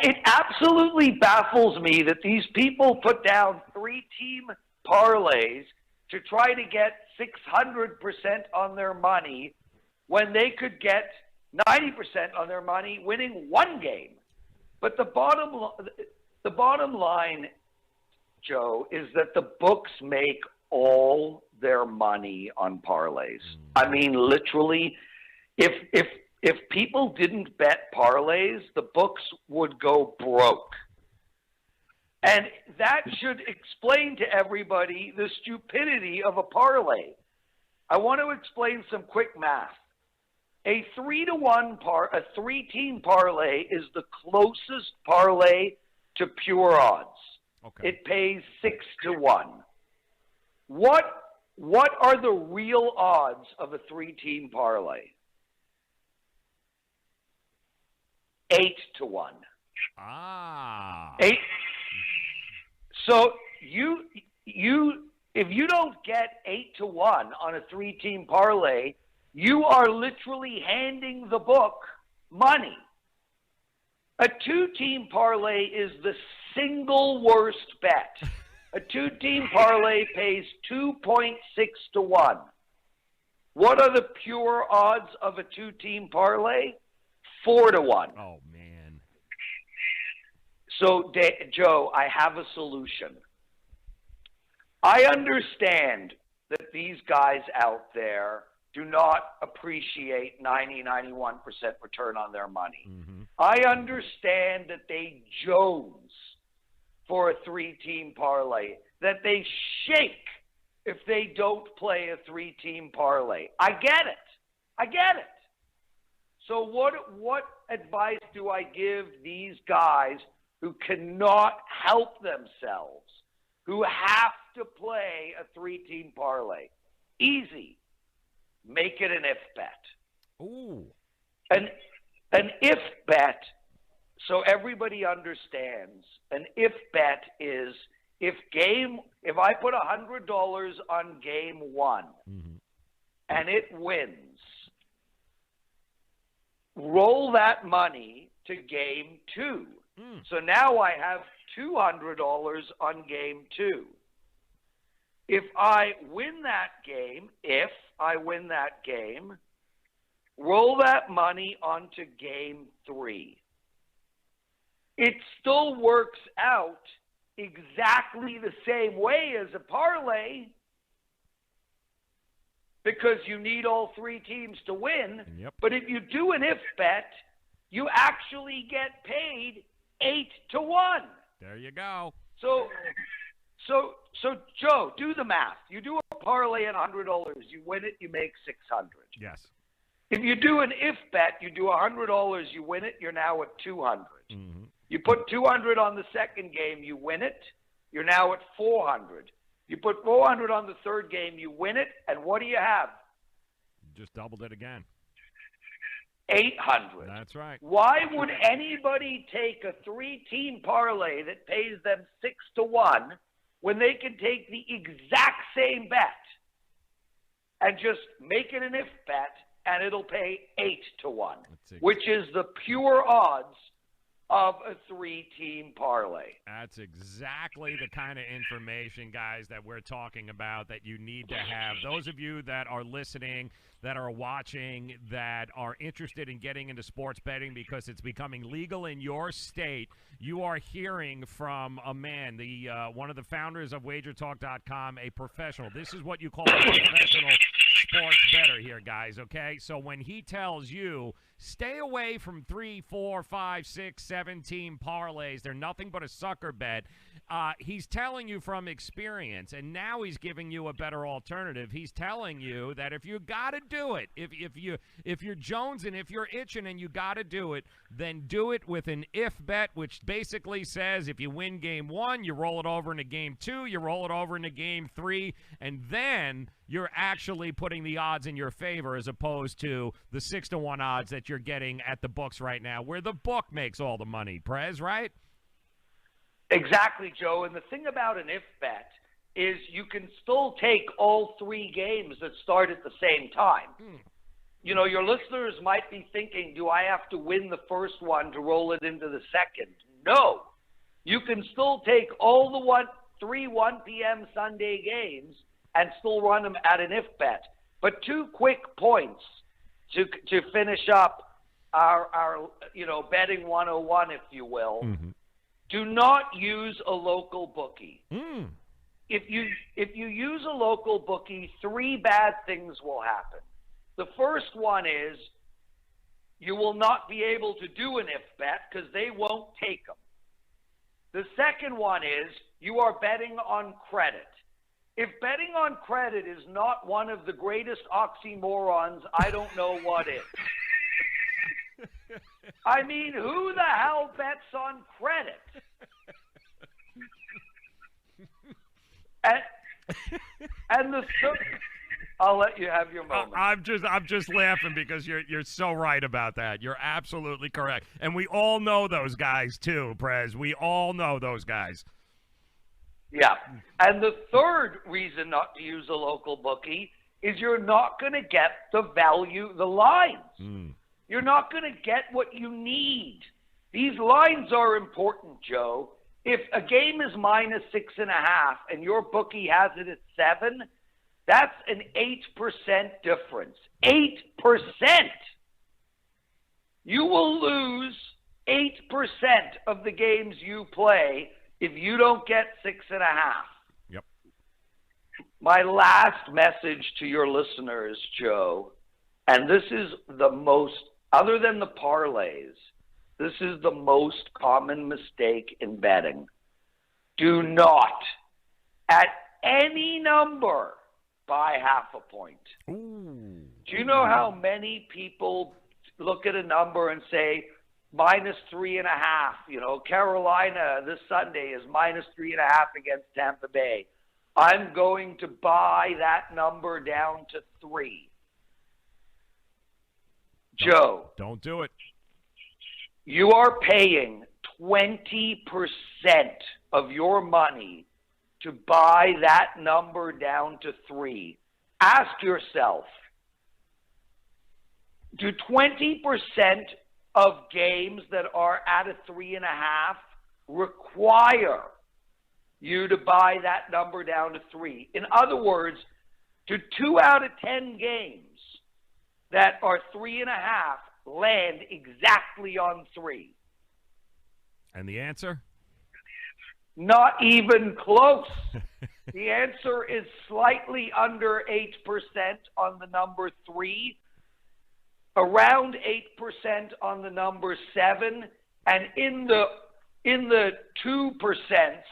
S9: It absolutely baffles me that these people put down 3-team parlays to try to get 600% on their money when they could get 90% on their money winning one game. But the bottom line, Joe, is that the books make all their money on parlays. I mean, literally, if people didn't bet parlays, the books would go broke. And that should explain to everybody the stupidity of a parlay. I want to explain some quick math. A 3-team parlay is the closest parlay to pure odds. Okay. It pays 6-1. What are the real odds of a 3-team parlay? 8-1.
S1: Ah.
S9: 8. So if you don't get 8-1 on a 3-team parlay, you are literally handing the book money. A two-team parlay is the single worst bet. A two-team parlay pays 2.6 to 1. What are the pure odds of a two-team parlay? 4 to 1.
S1: Oh, man.
S9: So, Joe, I have a solution. I understand that these guys out there do not appreciate 91% return on their money.
S1: Mm-hmm.
S9: I understand that they jones for a three-team parlay, that they shake if they don't play a three-team parlay. I get it. So what advice do I give these guys who cannot help themselves, who have to play a three-team parlay? Easy. Make it an if bet.
S1: Ooh.
S9: An if bet, so everybody understands, an if bet is if I put $100 on game 1
S1: mm-hmm.
S9: and it wins, roll that money to game 2. So now I have $200 on game 2. If I win that game, roll that money onto game 3. It still works out exactly the same way as a parlay because you need all 3 teams to win.
S1: Yep.
S9: But if you do an if bet, you actually get paid 8 to 1.
S1: There you go.
S9: So Joe, do the math. You do a parlay at $100, you win it, you make $600.
S1: Yes.
S9: If you do an if bet, you do $100, you win it, you're now at $200.
S1: Mm-hmm.
S9: You put $200 on the second game, you win it, you're now at $400. You put $400 on the third game, you win it, and what do you have?
S1: Just doubled it again.
S9: $800.
S1: That's right.
S9: Why would anybody take a 3-team parlay that pays them 6 to 1 when they can take the exact same bet and just make it an if bet and it'll pay 8 to 1, which is the pure odds of a 3-team parlay?
S1: That's exactly the kind of information, guys, that we're talking about that you need to have. Those of you that are listening, that are watching, that are interested in getting into sports betting because it's becoming legal in your state, you are hearing from a man, the one of the founders of Wagertalk.com, a professional. This is what you call a professional sports bettor here, guys, okay? So when he tells you, stay away from 3, 4, 5, 6, 7-team parlays, they're nothing but a sucker bet, he's telling you from experience, and now he's giving you a better alternative. He's telling you that if you got to do it, if you're jonesing, if you're itching and you got to do it, then do it with an if bet, which basically says if you win game 1, you roll it over into game 2, you roll it over into game 3, and then you're actually putting the odds in your favor as opposed to the 6 to 1 odds that you're getting at the books right now, where the book makes all the money. Prez, right?
S9: Exactly, Joe. And the thing about an if bet is you can still take all 3 games that start at the same time. You know, your listeners might be thinking, do I have to win the first one to roll it into the second? No. You can still take all the 3 1 p.m. Sunday games and still run them at an if bet. But 2 quick points to finish up our betting 101, if you will.
S1: Mm-hmm.
S9: Do not use a local bookie.
S1: Mm.
S9: If you use a local bookie, 3 bad things will happen. The first one is you will not be able to do an if bet because they won't take them. The second one is you are betting on credit. If betting on credit is not one of the greatest oxymorons, I don't know what is. I mean, who the hell bets on credit? And I'll let you have your moment.
S1: I'm just laughing because you're so right about that. You're absolutely correct. And we all know those guys too, Prez. We all know those guys.
S9: Yeah. And the third reason not to use a local bookie is you're not going to get the lines. You're not going to get what you need. These lines are important, Joe. If a game is minus 6.5 and your bookie has it at 7, that's an 8% difference. 8%. You will lose 8% of the games you play if you don't get 6.5.
S1: Yep.
S9: My last message to your listeners, Joe, and this is the most, other than the parlays, this is the most common mistake in betting. Do not, at any number, buy half a point.
S1: Ooh.
S9: Do you know how many people look at a number and say, minus 3.5, Carolina this Sunday is minus 3.5 against Tampa Bay. I'm going to buy that number down to 3. Joe.
S1: Don't do it.
S9: You are paying 20% of your money to buy that number down to 3. Ask yourself, do 20% of games that are at a 3.5 require you to buy that number down to 3? In other words, do 2 out of 10 games that are 3.5 land exactly on 3?
S1: And the answer?
S9: Not even close. The answer is slightly under 8% on the number 3, around 8% on the number 7, and in the 2%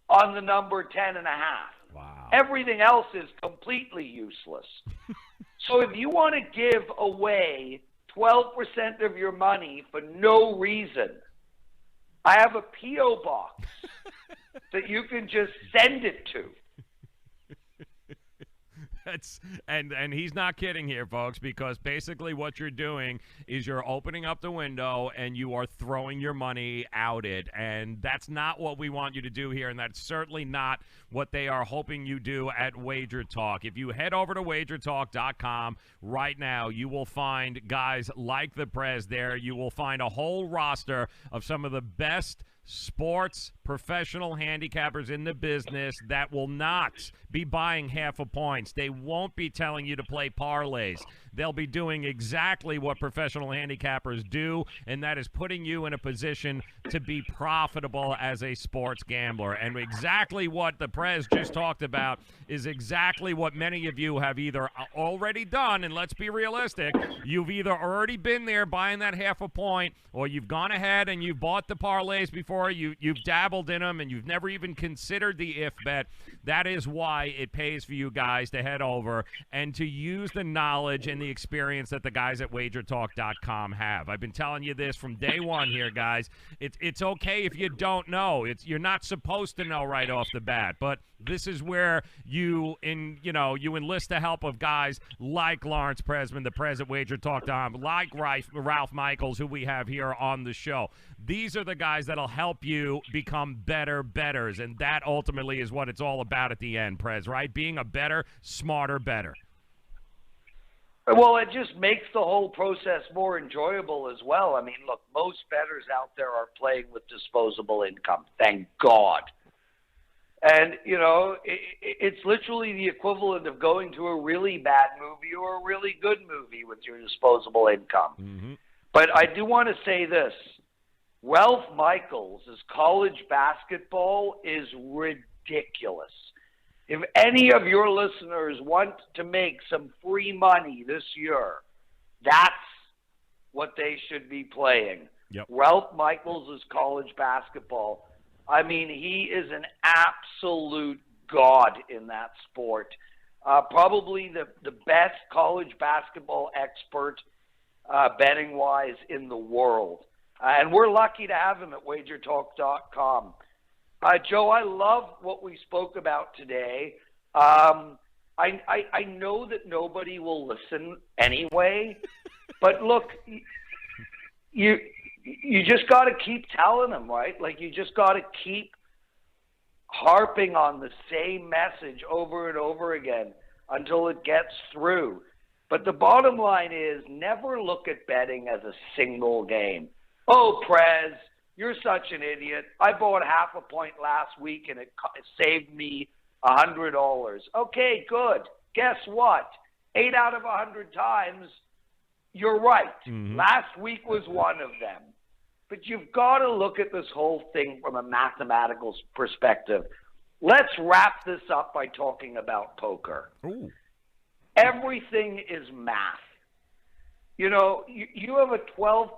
S9: on the number 10.5.
S1: Wow.
S9: Everything else is completely useless. So if you want to give away 12% of your money for no reason, I have a P.O. box that you can just send it to.
S1: And he's not kidding here, folks, because basically what you're doing is you're opening up the window and you are throwing your money out it. And that's not what we want you to do here, and that's certainly not what they are hoping you do at Wagertalk. If you head over to Wagertalk.com right now, you will find guys like the Prez there. You will find a whole roster of some of the best sports professional handicappers in the business that will not be buying half a points. They won't be telling you to play parlays. They'll be doing exactly what professional handicappers do, and that is putting you in a position to be profitable as a sports gambler. And exactly what the Prez just talked about is exactly what many of you have either already done, and let's be realistic, you've either already been there buying that half a point, or you've gone ahead and you've bought the parlays before, you've dabbled in them, and you've never even considered the if bet. That is why it pays for you guys to head over and to use the knowledge and the experience that the guys at Wagertalk.com have. I've been telling you this from day one here, guys. It's okay if you don't know. You're not supposed to know right off the bat, but this is where you enlist the help of guys like Lawrence Presman, the Prez at Wagertalk.com, like Ralph Michaels, who we have here on the show. These are the guys that'll help you become better bettors, and that ultimately is what it's all about at the end, Prez, right? Being a better, smarter better.
S9: Well, it just makes the whole process more enjoyable as well. I mean, look, most bettors out there are playing with disposable income, thank God. And, it's literally the equivalent of going to a really bad movie or a really good movie with your disposable income.
S1: Mm-hmm.
S9: But I do want to say this. Ralph Michaels' college basketball is ridiculous. If any of your listeners want to make some free money this year, that's what they should be playing.
S1: Yep.
S9: Ralph Michaels' college basketball. I mean, he is an absolute god in that sport. Probably the best college basketball expert betting-wise in the world. And we're lucky to have him at Wagertalk.com. Joe, I love what we spoke about today. I know that nobody will listen anyway, but look, you just got to keep telling them, right? Like, you just got to keep harping on the same message over and over again. until it gets through. But the bottom line is never look at betting as a single game. Oh, Prez, you're such an idiot. I bought half a point last week and it saved me $100. Okay, good. Guess what? 8 out of 100 times, you're right. Last week was one of them. But you've got to look at this whole thing from a mathematical perspective. Let's wrap this up by talking about poker.
S1: Ooh.
S9: Everything is math. You know, you have a 12%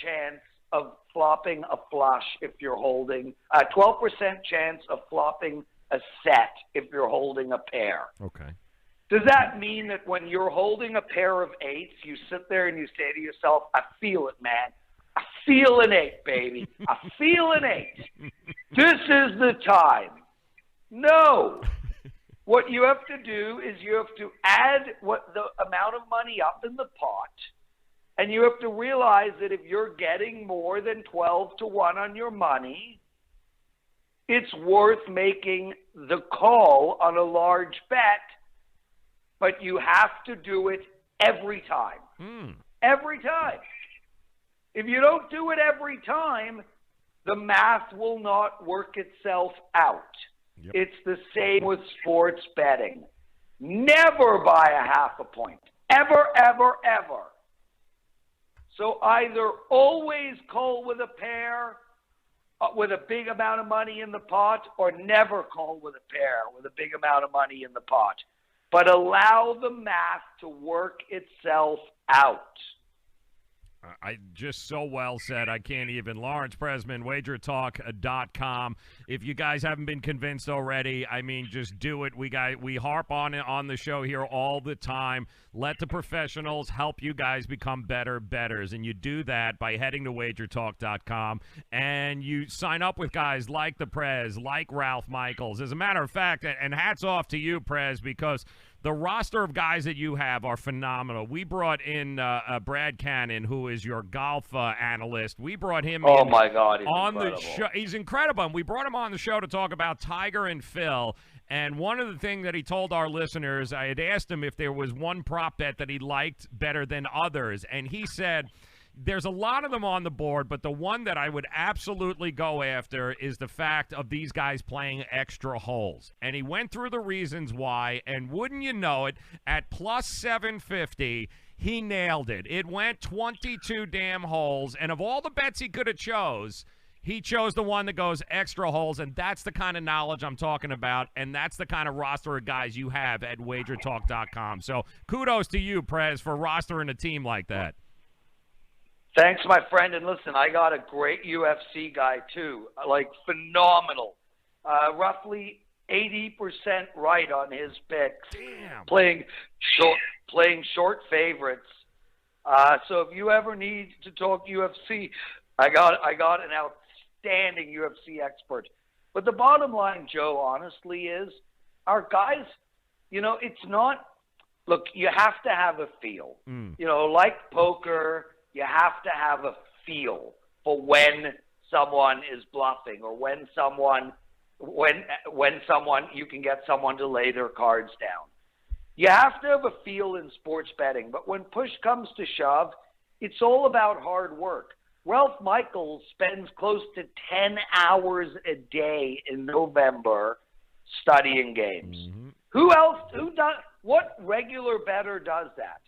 S9: chance of flopping a flush if you're holding, a 12% chance of flopping a set if you're holding a pair.
S1: Okay.
S9: Does that mean that when you're holding a pair of eights, you sit there and you say to yourself, I feel it, man. I feel an 8, baby. I feel an 8. This is the time. No. What you have to do is you have to add what the amount of money up in the pot, and you have to realize that if you're getting more than 12 to 1 on your money, it's worth making the call on a large bet, but you have to do it every time. Every time. If you don't do it every time, the math will not work itself out. Yep. It's the same with sports betting. Never buy a half a point. Ever, ever, ever. So either always call with a pair with a big amount of money in the pot, or never call with a pair with a big amount of money in the pot. But allow the math to work itself out.
S1: I just so well said, I can't even. Lawrence Pressman, Wagertalk.com. If you guys haven't been convinced already, I mean, just do it. We harp on it on the show here all the time. Let the professionals help you guys become better bettors, and you do that by heading to Wagertalk.com, and you sign up with guys like the Prez, like Ralph Michaels. As a matter of fact, and hats off to you, Prez, because the roster of guys that you have are phenomenal. We brought in Brad Cannon, who is your golf analyst. We brought him
S9: in my God, he's
S1: on
S9: incredible.
S1: the show. He's incredible. And we brought him on the show to talk about Tiger and Phil. And one of the things that he told our listeners, I had asked him if there was one prop bet that he liked better than others. And he said, there's a lot of them on the board, but the one that I would absolutely go after is the fact of these guys playing extra holes. And he went through the reasons why, and wouldn't you know it, at plus 750, he nailed it. It went 22 damn holes, and of all the bets he could have chose, he chose the one that goes extra holes, and that's the kind of knowledge I'm talking about, and that's the kind of roster of guys you have at wagertalk.com. So kudos to you, Prez, for rostering a team like that.
S9: Thanks, my friend. And listen, I got a great UFC guy, too, like phenomenal. Roughly 80% right on his picks.
S1: Damn.
S9: Playing short favorites. So if you ever need to talk UFC, I got an outstanding UFC expert. But the bottom line, Joe, honestly, is our guys, you know, it's not, look, you have to have a feel. You know, like poker, you have to have a feel for when someone is bluffing, or when someone you can get someone to lay their cards down. You have to have a feel in sports betting, but when push comes to shove, it's all about hard work. Ralph Michaels spends close to 10 hours a day in November studying games. What regular bettor does that?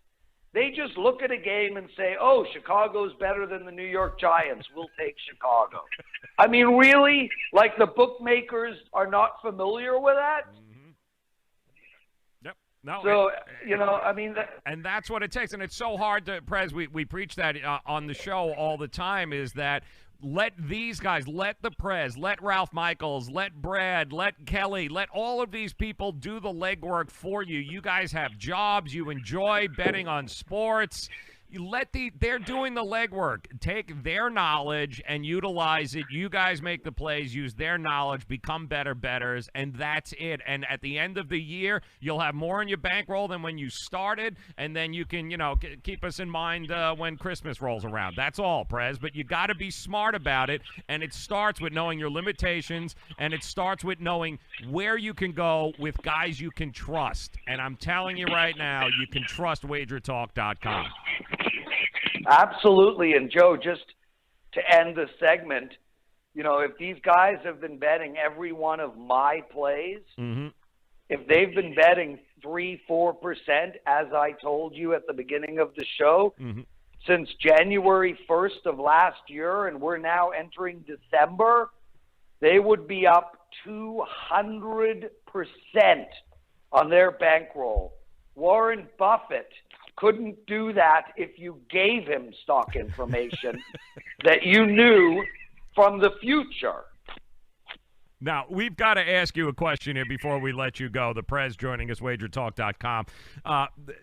S9: They just look at a game and say, oh, Chicago's better than the New York Giants. We'll take Chicago. I mean, really? Like the bookmakers are not familiar with that?
S1: Yep. No.
S9: So, you know, I mean.
S1: And that's what it takes. And it's so hard to, Prez, we preach that on the show all the time, is that let these guys, let the Prez, let Ralph Michaels, let Brad, let Kelly, let all of these people do the legwork for you. You guys have jobs. You enjoy betting on sports. they're doing the legwork. Take their knowledge and utilize it. You guys make the plays, use their knowledge, become better bettors, and that's it. And at the end of the year, you'll have more in your bankroll than when you started, and then you can, keep us in mind when Christmas rolls around. That's all, Prez. But you got to be smart about it, and it starts with knowing your limitations, and it starts with knowing where you can go with guys you can trust. And I'm telling you right now, you can trust Wagertalk.com.
S9: Absolutely. And Joe, just to end the segment, if these guys have been betting every one of my plays, if they've been betting 3-4%, as I told you at the beginning of the show, since January 1st of last year, and we're now entering December, they would be up 200% on their bankroll. Warren Buffett couldn't do that if you gave him stock information that you knew from the future.
S1: Now, we've got to ask you a question here before we let you go. The Prez joining us, Wagertalk.com.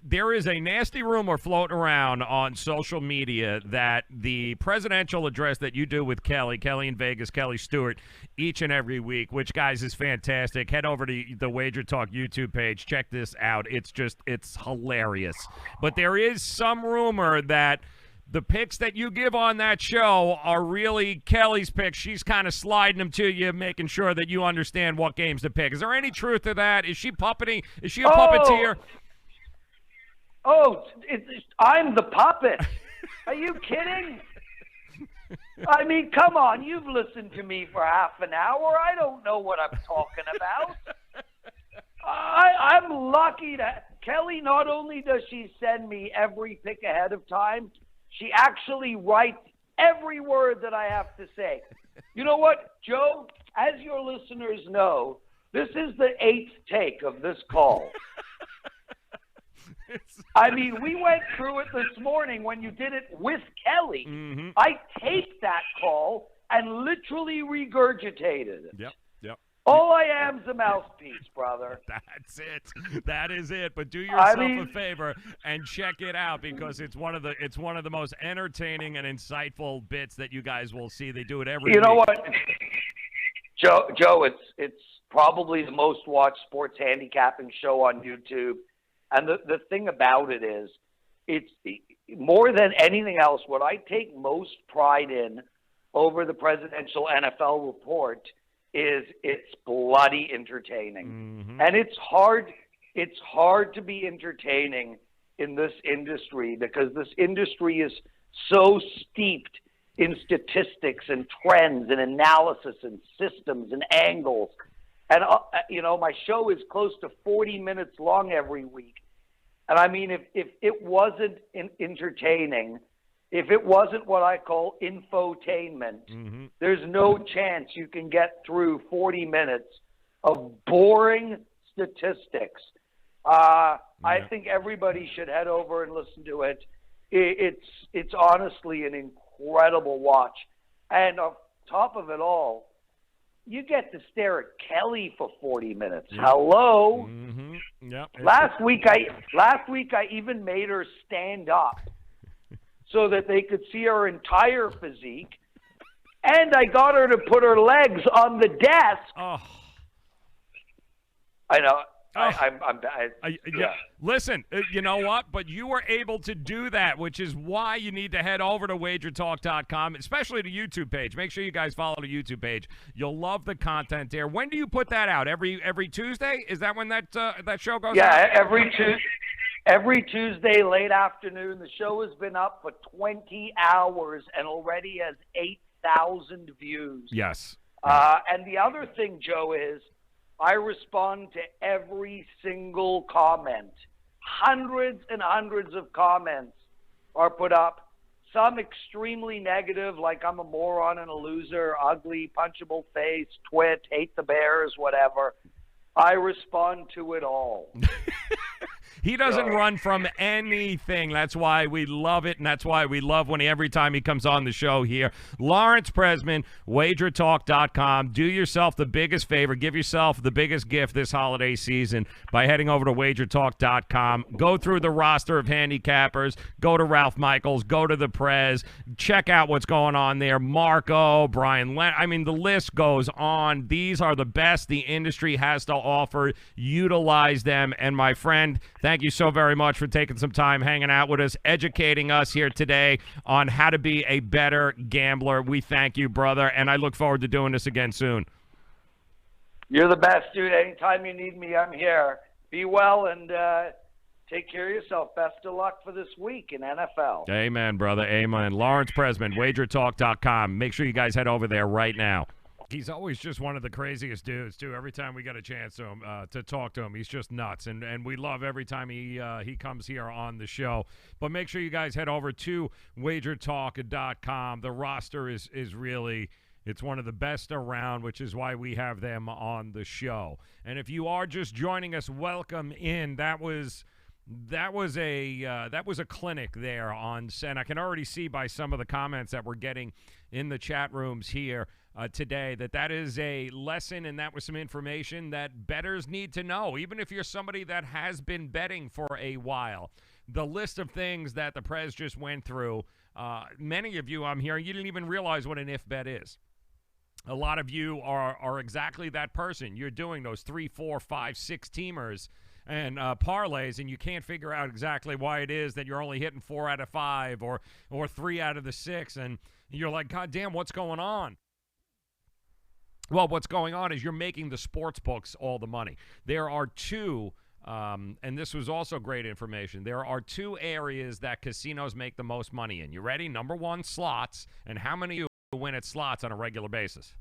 S1: There is a nasty rumor floating around on social media that the presidential address that you do with Kelly in Vegas, Kelly Stewart, each and every week, which, guys, is fantastic. Head over to the Wagertalk YouTube page. Check this out. It's hilarious. But there is some rumor that the picks that you give on that show are really Kelly's picks. She's kind of sliding them to you, making sure that you understand what games to pick. Is there any truth to that? Is she puppeting? Is she a puppeteer?
S9: I'm the puppet. Are you kidding? I mean, come on. You've listened to me for half an hour. I don't know what I'm talking about. I'm lucky that Kelly, not only does she send me every pick ahead of time, she actually writes every word that I have to say. You know what, Joe? As your listeners know, this is the 8th take of this call. I mean, we went through it this morning when you did it with Kelly. I taped that call and literally regurgitated it.
S1: Yep.
S9: All I am's a mouthpiece, brother.
S1: That's it. That is it. But do yourself a favor and check it out, because it's one of the most entertaining and insightful bits that you guys will see. They do it every week.
S9: You know what, Joe? It's probably the most watched sports handicapping show on YouTube. And the thing about it is, it's more than anything else, what I take most pride in over the presidential NFL report is it's bloody entertaining. And it's hard to be entertaining in this industry, because this industry is so steeped in statistics and trends and analysis and systems and angles. And my show is close to 40 minutes long every week. And I mean, if it wasn't entertaining, if it wasn't what I call infotainment, there's no chance you can get through 40 minutes of boring statistics. I think everybody should head over and listen to it. It's honestly an incredible watch. And on top of it all, you get to stare at Kelly for 40 minutes. Hello.
S1: Yep.
S9: Last week I even made her stand up so that they could see her entire physique, and I got her to put her legs on the desk.
S1: Oh,
S9: I know.
S1: Yeah. Listen, you know what? But you were able to do that, which is why you need to head over to Wagertalk.com, especially the YouTube page. Make sure you guys follow the YouTube page. You'll love the content there. When do you put that out? Every Tuesday? Is that when that show goes out?
S9: Yeah, every Tuesday late afternoon. The show has been up for 20 hours and already has 8,000 views.
S1: Yes.
S9: And the other thing, Joe, is I respond to every single comment. Hundreds and hundreds of comments are put up. Some extremely negative, like I'm a moron and a loser, ugly, punchable face, twit, hate the Bears, whatever. I respond to it all.
S1: He doesn't run from anything. That's why we love it, and that's why we love when every time he comes on the show here. Lawrence Presman, Wagertalk.com. Do yourself the biggest favor. Give yourself the biggest gift this holiday season by heading over to Wagertalk.com. Go through the roster of handicappers. Go to Ralph Michaels. Go to the Prez. Check out what's going on there. Marco, Brian I mean, the list goes on. These are the best the industry has to offer. Utilize them. And my friend, thank you so very much for taking some time hanging out with us, educating us here today on how to be a better gambler. We thank you, brother, and I look forward to doing this again soon.
S9: You're the best, dude. Anytime you need me, I'm here. Be well and take care of yourself. Best of luck for this week in NFL.
S1: Amen, brother. Amen. Lawrence Presman, Wagertalk.com. Make sure you guys head over there right now. He's always just one of the craziest dudes, too. Every time we get a chance to talk to him, he's just nuts. And we love every time he comes here on the show. But make sure you guys head over to Wagertalk.com. The roster is really... It's one of the best around, which is why we have them on the show. And if you are just joining us, welcome in. That was a clinic there on, and I can already see by some of the comments that we're getting in the chat rooms here today that is a lesson, and that was some information that bettors need to know. Even if you're somebody that has been betting for a while, the list of things that the Prez just went through, many of you I'm hearing, you didn't even realize what an if bet is. A lot of you are exactly that person. You're doing those 3, 4, 5, 6 teamers and parlays, and you can't figure out exactly why it is that you're only hitting 4 out of 5 or 3 out of the 6, and you're like, God damn, what's going on? Well, what's going on is you're making the sports books all the money. There are two, and this was also great information, there are 2 areas that casinos make the most money in. You ready? Number 1, slots, and how many of you win at slots on a regular basis?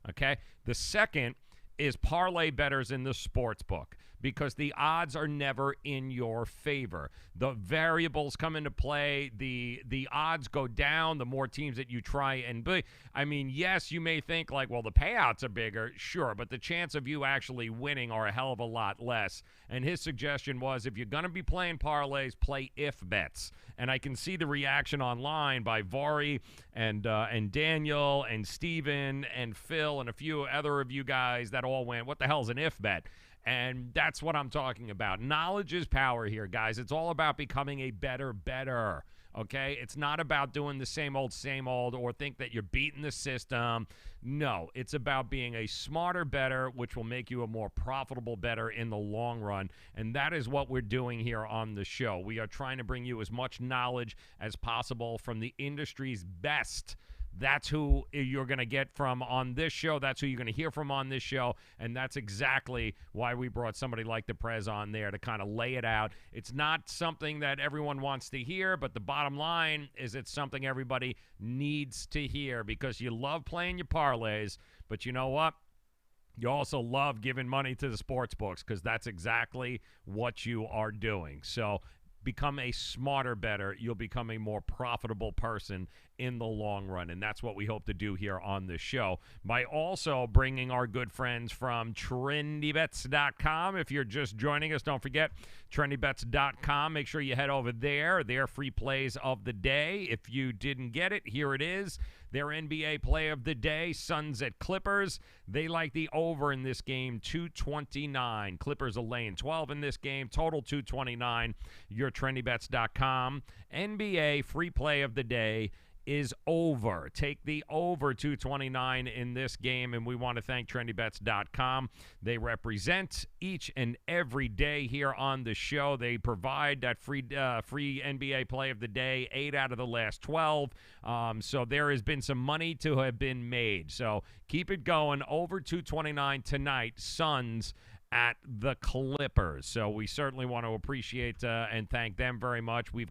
S1: Okay? The second is parlay bettors in the sports book, because the odds are never in your favor. The variables come into play. The odds go down the more teams that you try and beat. I mean, yes, you may think like, well, the payouts are bigger, sure, but the chance of you actually winning are a hell of a lot less. And his suggestion was, if you're going to be playing parlays, play if bets. And I can see the reaction online by Vari and Daniel and Steven and Phil and a few other of you guys that all went, what the hell is an if bet? And that's what I'm talking about. Knowledge is power here, guys. It's all about becoming a better bettor, okay? It's not about doing the same old or think that you're beating the system. No, it's about being a smarter bettor, which will make you a more profitable bettor in the long run. And that is what we're doing here on the show. We are trying to bring you as much knowledge as possible from the industry's best. That's who you're going to get from on this show. That's who you're going to hear from on this show. And that's exactly why we brought somebody like the Prez on there to kind of lay it out. It's not something that everyone wants to hear, but the bottom line is it's something everybody needs to hear, because you love playing your parlays, but you know what? You also love giving money to the sports books, because that's exactly what you are doing. So become a smarter bettor. You'll become a more profitable person in the long run, and that's what we hope to do here on this show by also bringing our good friends from TrendyBets.com. If you're just joining us, don't forget TrendyBets.com. Make sure you head over there. Their free plays of the day. If you didn't get it, here it is. Their NBA play of the day, Suns at Clippers. They like the over in this game, 229. Clippers are laying 12 in this game, total 229. Your TrendyBets.com. NBA free play of the day is over. Take the over 229 in this game, and we want to thank TrendyBets.com. They represent each and every day here on the show. They provide that free NBA play of the day, 8 out of the last 12. So there has been some money to have been made. So keep it going. Over 229 tonight, Suns at the Clippers. So we certainly want to appreciate and thank them very much. We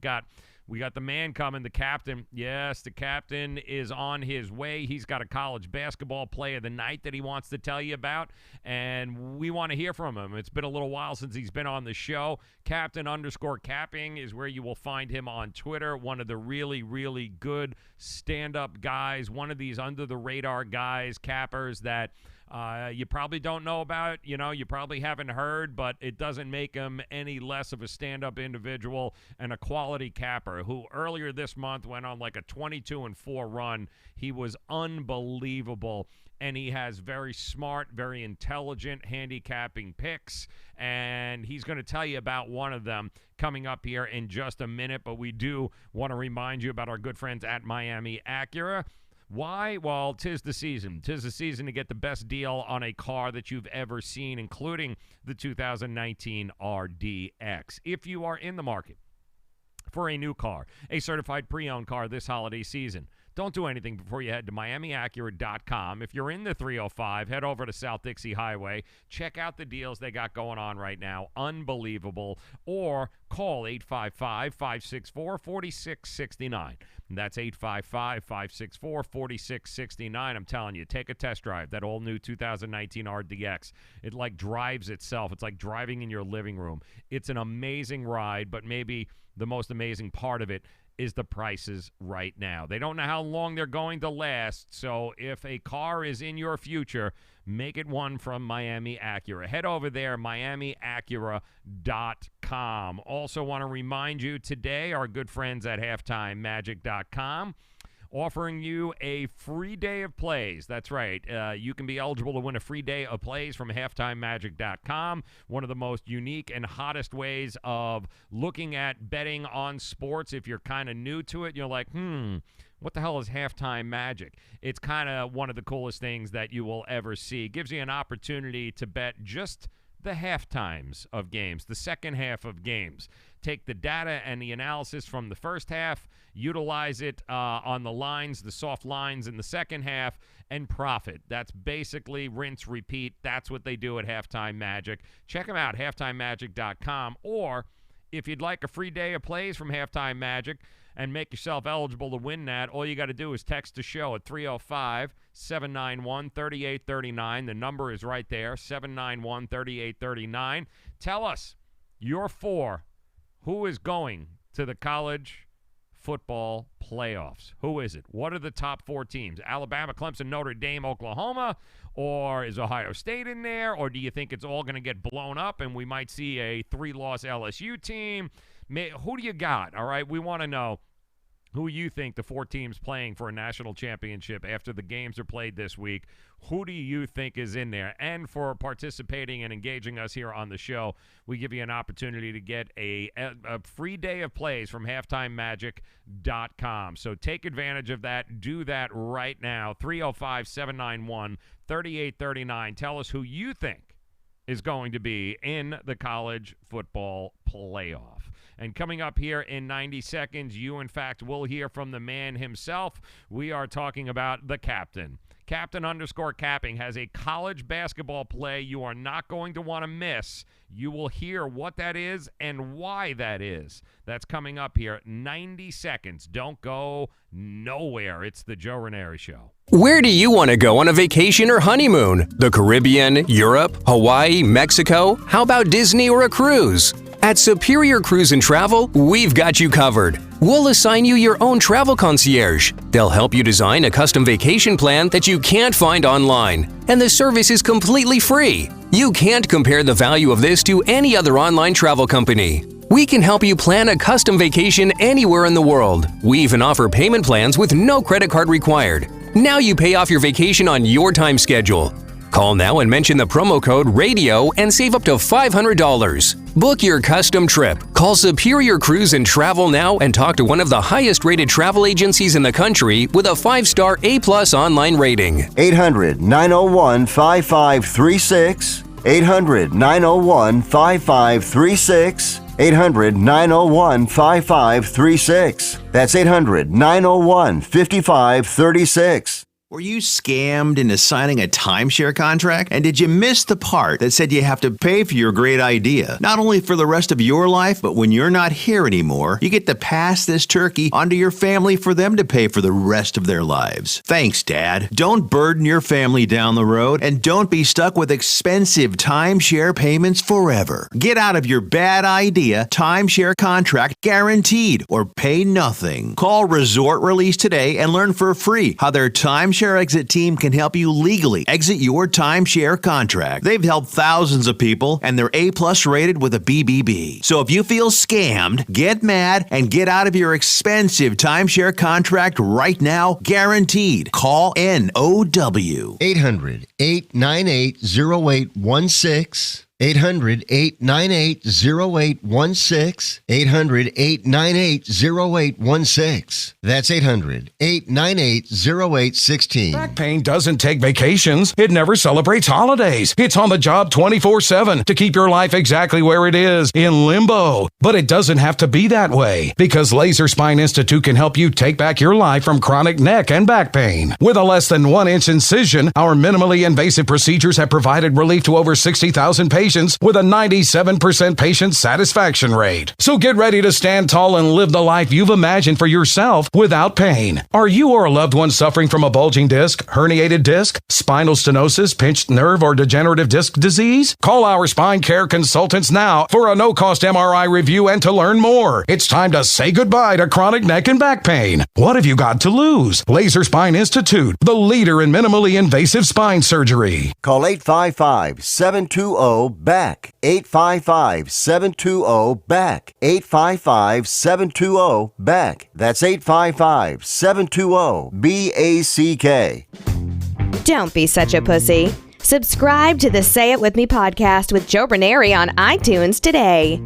S1: got the man coming, the captain. Yes, the captain is on his way. He's got a college basketball play of the night that he wants to tell you about, and we want to hear from him. It's been a little while since he's been on the show. Captain_capping is where you will find him on Twitter. One of the really, really good stand-up guys, one of these under-the-radar guys, cappers that You probably don't know about, you probably haven't heard, but it doesn't make him any less of a stand-up individual and a quality capper who earlier this month went on like a 22-4 run. He was unbelievable, and he has very smart, very intelligent handicapping picks, and he's going to tell you about one of them coming up here in just a minute, but we do want to remind you about our good friends at Miami Acura. Why? Well, 'tis the season. 'Tis the season to get the best deal on a car that you've ever seen, including the 2019 RDX. If you are in the market for a new car, a certified pre-owned car this holiday season, don't do anything before you head to MiamiAcura.com. If you're in the 305, head over to South Dixie Highway. Check out the deals they got going on right now. Unbelievable. Or call 855-564-4669. That's 855-564-4669. I'm telling you, take a test drive. That all-new 2019 RDX. It, like, drives itself. It's like driving in your living room. It's an amazing ride, but maybe the most amazing part of it is the prices right now. They don't know how long they're going to last, so if a car is in your future, make it one from Miami Acura. Head over there, MiamiAcura.com. Also want to remind you today, our good friends at HalftimeMagic.com offering you a free day of plays. That's right. You can be eligible to win a free day of plays from HalftimeMagic.com, one of the most unique and hottest ways of looking at betting on sports. If you're kind of new to it, you're like, what the hell is Halftime Magic? It's kind of one of the coolest things that you will ever see. It gives you an opportunity to bet just the half times of games, the second half of games. Take the data and the analysis from the first half, utilize it on the lines, the soft lines in the second half, and profit. That's basically rinse, repeat. That's what they do at Halftime Magic. Check them out, halftimemagic.com. Or if you'd like a free day of plays from Halftime Magic and make yourself eligible to win that, all you got to do is text the show at 305-791-3839. The number is right there, 791-3839. Tell us your four. Who is going to the college football playoffs? Who is it? What are the top four teams? Alabama, Clemson, Notre Dame, Oklahoma? Or is Ohio State in there? Or do you think it's all going to get blown up and we might see a 3-loss LSU team? Who do you got? All right, we want to know who you think the four teams playing for a national championship after the games are played this week. Who do you think is in there? And for participating and engaging us here on the show, we give you an opportunity to get a free day of plays from HalftimeMagic.com. So take advantage of that. Do that right now. 305-791-3839. Tell us who you think is going to be in the college football playoff. And coming up here in 90 seconds, you, in fact, will hear from the man himself. We are talking about the captain. Captain_capping has a college basketball play you are not going to want to miss. You will hear what that is and why that is. That's coming up here. 90 seconds. Don't go nowhere. It's the Joe Raineri Show.
S10: Where do you want to go on a vacation or honeymoon? The Caribbean, Europe, Hawaii, Mexico? How about Disney or a cruise? At Superior Cruise and Travel, we've got you covered. We'll assign you your own travel concierge. They'll help you design a custom vacation plan that you can't find online. And the service is completely free. You can't compare the value of this to any other online travel company. We can help you plan a custom vacation anywhere in the world. We even offer payment plans with no credit card required. Now you pay off your vacation on your time schedule. Call now and mention the promo code RADIO and save up to $500. Book your custom trip. Call Superior Cruise and Travel now and talk to one of the highest-rated travel agencies in the country with a 5-star A+ online rating.
S3: 800-901-5536. 800-901-5536. 800-901-5536. That's 800-901-5536.
S11: Were you scammed into signing a timeshare contract? And did you miss the part that said you have to pay for your great idea? Not only for the rest of your life, but when you're not here anymore, you get to pass this turkey onto your family for them to pay for the rest of their lives. Thanks, Dad. Don't burden your family down the road, and don't be stuck with expensive timeshare payments forever. Get out of your bad idea timeshare contract guaranteed, or pay nothing. Call Resort Release today and learn for free how their timeshare Timeshare Exit team can help you legally exit your timeshare contract. They've helped thousands of people, and they're A-plus rated with a BBB. So if you feel scammed, get mad and get out of your expensive timeshare contract right now, guaranteed. Call NOW.
S3: 800-898-0816. 800-898-0816. 800-898-0816. That's 800-898-0816.
S12: Back pain doesn't take vacations. It never celebrates holidays. It's on the job 24/7 to keep your life exactly where it is, in limbo. But it doesn't have to be that way, because Laser Spine Institute can help you take back your life from chronic neck and back pain. With a less than 1-inch incision, our minimally invasive procedures have provided relief to over 60,000 patients with a 97% patient satisfaction rate. So get ready to stand tall and live the life you've imagined for yourself without pain. Are you or a loved one suffering from a bulging disc, herniated disc, spinal stenosis, pinched nerve, or degenerative disc disease? Call our spine care consultants now for a no-cost MRI review and to learn more. It's time to say goodbye to chronic neck and back pain. What have you got to lose? Laser Spine Institute, the leader in minimally invasive spine surgery.
S3: Call 855-720-BACK. 855-720-BACK. 855-720-BACK. That's 855-720-BACK.
S8: Don't be such a pussy. Subscribe to the Say It With Me podcast with Joe Raineri on iTunes today.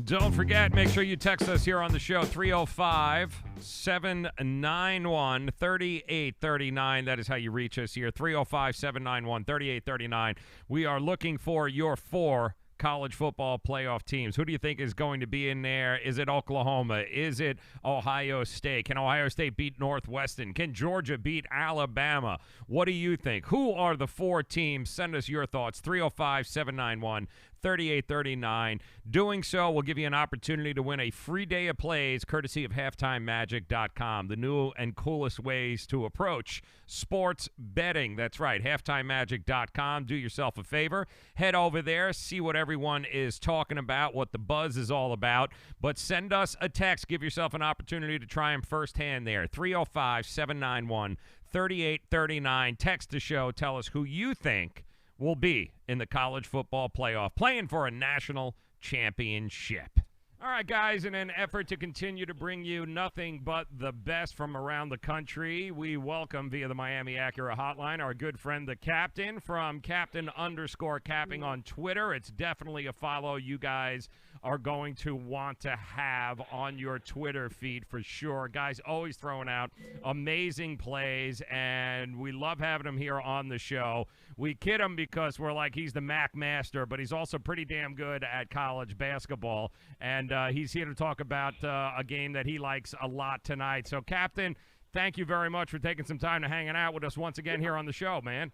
S1: Don't forget, make sure you text us here on the show, 305-791-3839. That is how you reach us here, 305-791-3839. We are looking for your 4 college football playoff teams. Who do you think is going to be in there? Is it Oklahoma? Is it Ohio State? Can Ohio State beat Northwestern? Can Georgia beat Alabama? What do you think? Who are the 4 teams? Send us your thoughts, 305-791-3839. Doing so will give you an opportunity to win a free day of plays courtesy of halftimemagic.com, the new and coolest ways to approach sports betting. That's right, halftimemagic.com. Do yourself a favor. Head over there, see what everyone is talking about, what the buzz is all about, but send us a text. Give yourself an opportunity to try them firsthand there, 305-791-3839. Text the show. Tell us who you think will be in the college football playoff, playing for a national championship. All right, guys, in an effort to continue to bring you nothing but the best from around the country, we welcome via the Miami Acura hotline our good friend, the Captain, from Captain_Capping on Twitter. It's definitely a follow you guys are going to want to have on your Twitter feed for sure. Guys always throwing out amazing plays, and we love having him here on the show. We kid him because we're like, he's the Mack master, but he's also pretty damn good at college basketball, and he's here to talk about a game that he likes a lot tonight. So, Captain, thank you very much for taking some time to hanging out with us once again here on the show, man.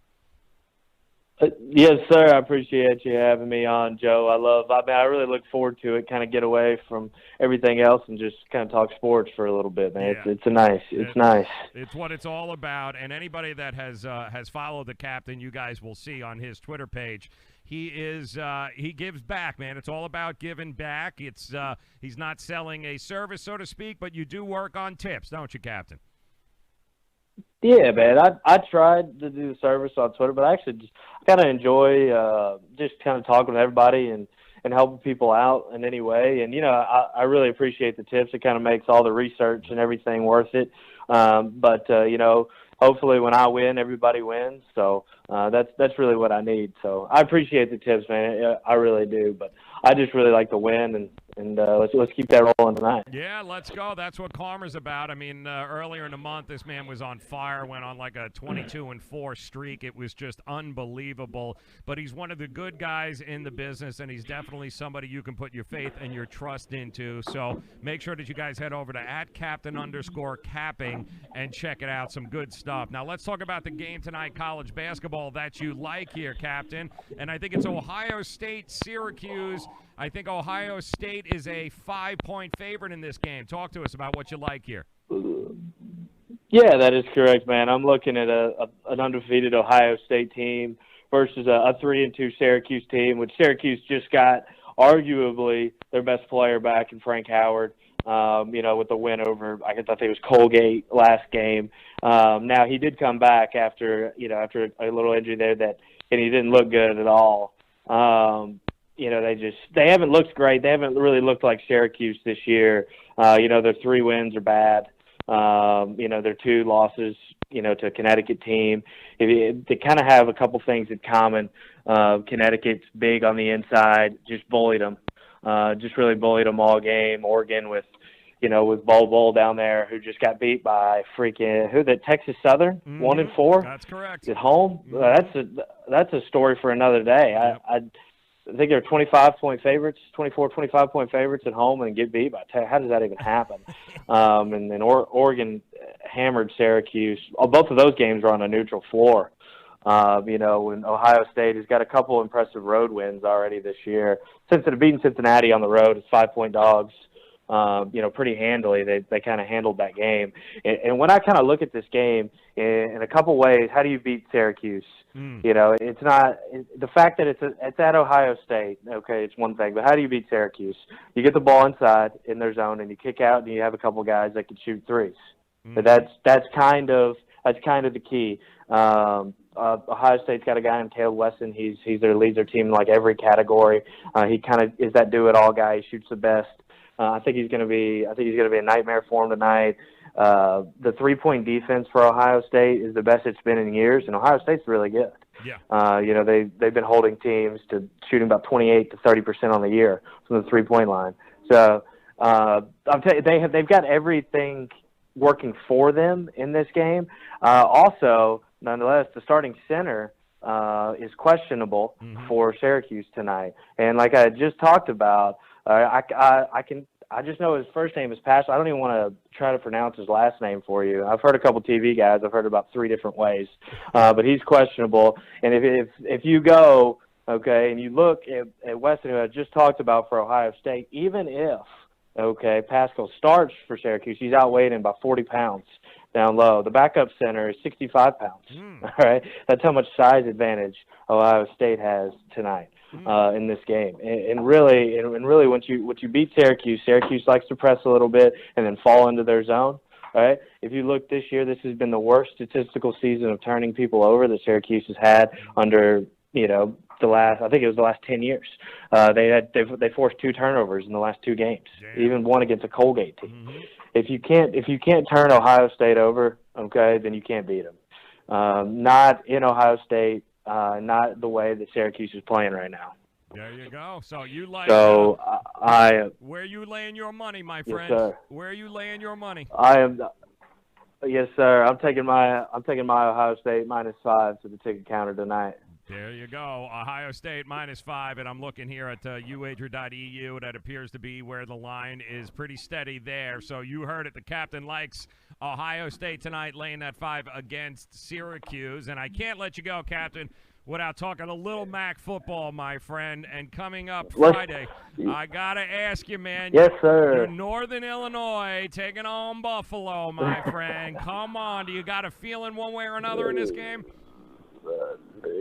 S13: Yes, sir. I appreciate you having me on, Joe. I really look forward to it, kind of get away from everything else and just kind of talk sports for a little bit, man.
S1: Yeah.
S13: It's nice.
S1: It's what it's all about. And anybody that has followed the Captain, you guys will see on his Twitter page, he gives back, man. It's all about giving back. It's he's not selling a service, so to speak, but you do work on tips, don't you, Captain?
S13: Yeah, man. I tried to do the service on Twitter, but I actually just kind of enjoy just kind of talking with everybody and helping people out in any way. And, I really appreciate the tips. It kind of makes all the research and everything worth it. But hopefully when I win, everybody wins. So that's really what I need. So I appreciate the tips, man. I really do. But I just really like to win, and let's keep that rolling tonight.
S1: Yeah, let's go. That's what Karma's about. I mean, earlier in the month, this man was on fire, went on like a 22-4 streak. It was just unbelievable. But he's one of the good guys in the business, and he's definitely somebody you can put your faith and your trust into. So make sure that you guys head over to @Captain_Capping and check it out. Some good stuff. Now let's talk about the game tonight, college basketball that you like here, Captain. And I think it's Ohio State-Syracuse. I think Ohio State is a 5-point favorite in this game. Talk to us about what you like here.
S13: Yeah, that is correct, man. I'm looking at an undefeated Ohio State team versus a 3-2 Syracuse team, which Syracuse just got arguably their best player back in Frank Howard. with the win over, I think it was Colgate last game. Now, he did come back after a little injury there and he didn't look good at all. They haven't looked great. They haven't really looked like Syracuse this year. Their 3 wins are bad. Their 2 losses, to a Connecticut team. They kind of have a couple things in common. Connecticut's big on the inside, just bullied them. Just really bullied them all game. Oregon with Bull down there, who just got beat by Texas Southern, 1-4.
S1: That's correct.
S13: At home. That's a story for another day.
S1: Yep.
S13: I think they're 25-point favorites, 25-point favorites at home, and get beat by. How does that even happen? And then Oregon hammered Syracuse. Both of those games were on a neutral floor. When Ohio State has got a couple impressive road wins already this year. Beating Cincinnati on the road is 5-point dogs. Pretty handily. They kind of handled that game. And when I kind of look at this game in a couple ways, how do you beat Syracuse? It's not the fact that it's at Ohio State. Okay, it's one thing, but how do you beat Syracuse? You get the ball inside in their zone and you kick out, and you have a couple guys that can shoot threes. But that's kind of the key. Ohio State's got a guy named Caleb Wesson. He leads their team in like every category. He kind of is that do-it-all guy. He shoots the best. I think he's going to be a nightmare for him tonight. The 3-point defense for Ohio State is the best it's been in years, and Ohio State's really good.
S1: Yeah.
S13: They've been holding teams to shooting about 28 to 30% on the year from the 3-point line. So they've got everything working for them in this game. Also, nonetheless, the starting center is questionable for Syracuse tonight, and like I just talked about. I just know his first name is Pascal. I don't even want to try to pronounce his last name for you. I've heard a couple TV guys. I've heard about 3 different ways, but he's questionable. And if you go and you look at Weston, who I just talked about for Ohio State, even if Pascal starts for Syracuse, he's outweighed him by 40 pounds down low. The backup center is 65 pounds. All right, that's how much size advantage Ohio State has tonight. In this game, and really, once you beat Syracuse likes to press a little bit and then fall into their zone. Right? If you look this year, this has been the worst statistical season of turning people over that Syracuse has had under the last 10 years. They forced 2 turnovers in the last 2 games, even one against a Colgate team. If you can't turn Ohio State over, then you can't beat them. Not in Ohio State. Not the way that Syracuse is playing right now.
S1: There you go. So you like.
S13: So
S1: where are you laying your money, my friend?
S13: Yes, sir.
S1: Where are you laying your money?
S13: I am. Yes, sir. I'm taking my Ohio State -5 to the ticket counter tonight.
S1: There you go. Ohio State -5, and I'm looking here at uwager.eu. That appears to be where the line is pretty steady there. So you heard it. The captain likes Ohio State tonight, laying that 5 against Syracuse. And I can't let you go, Captain, without talking a little Mack football, my friend. And coming up Friday, I got to ask you, man.
S13: Yes, sir.
S1: You're Northern Illinois taking on Buffalo, my friend. Come on. Do you got a feeling one way or another in this game?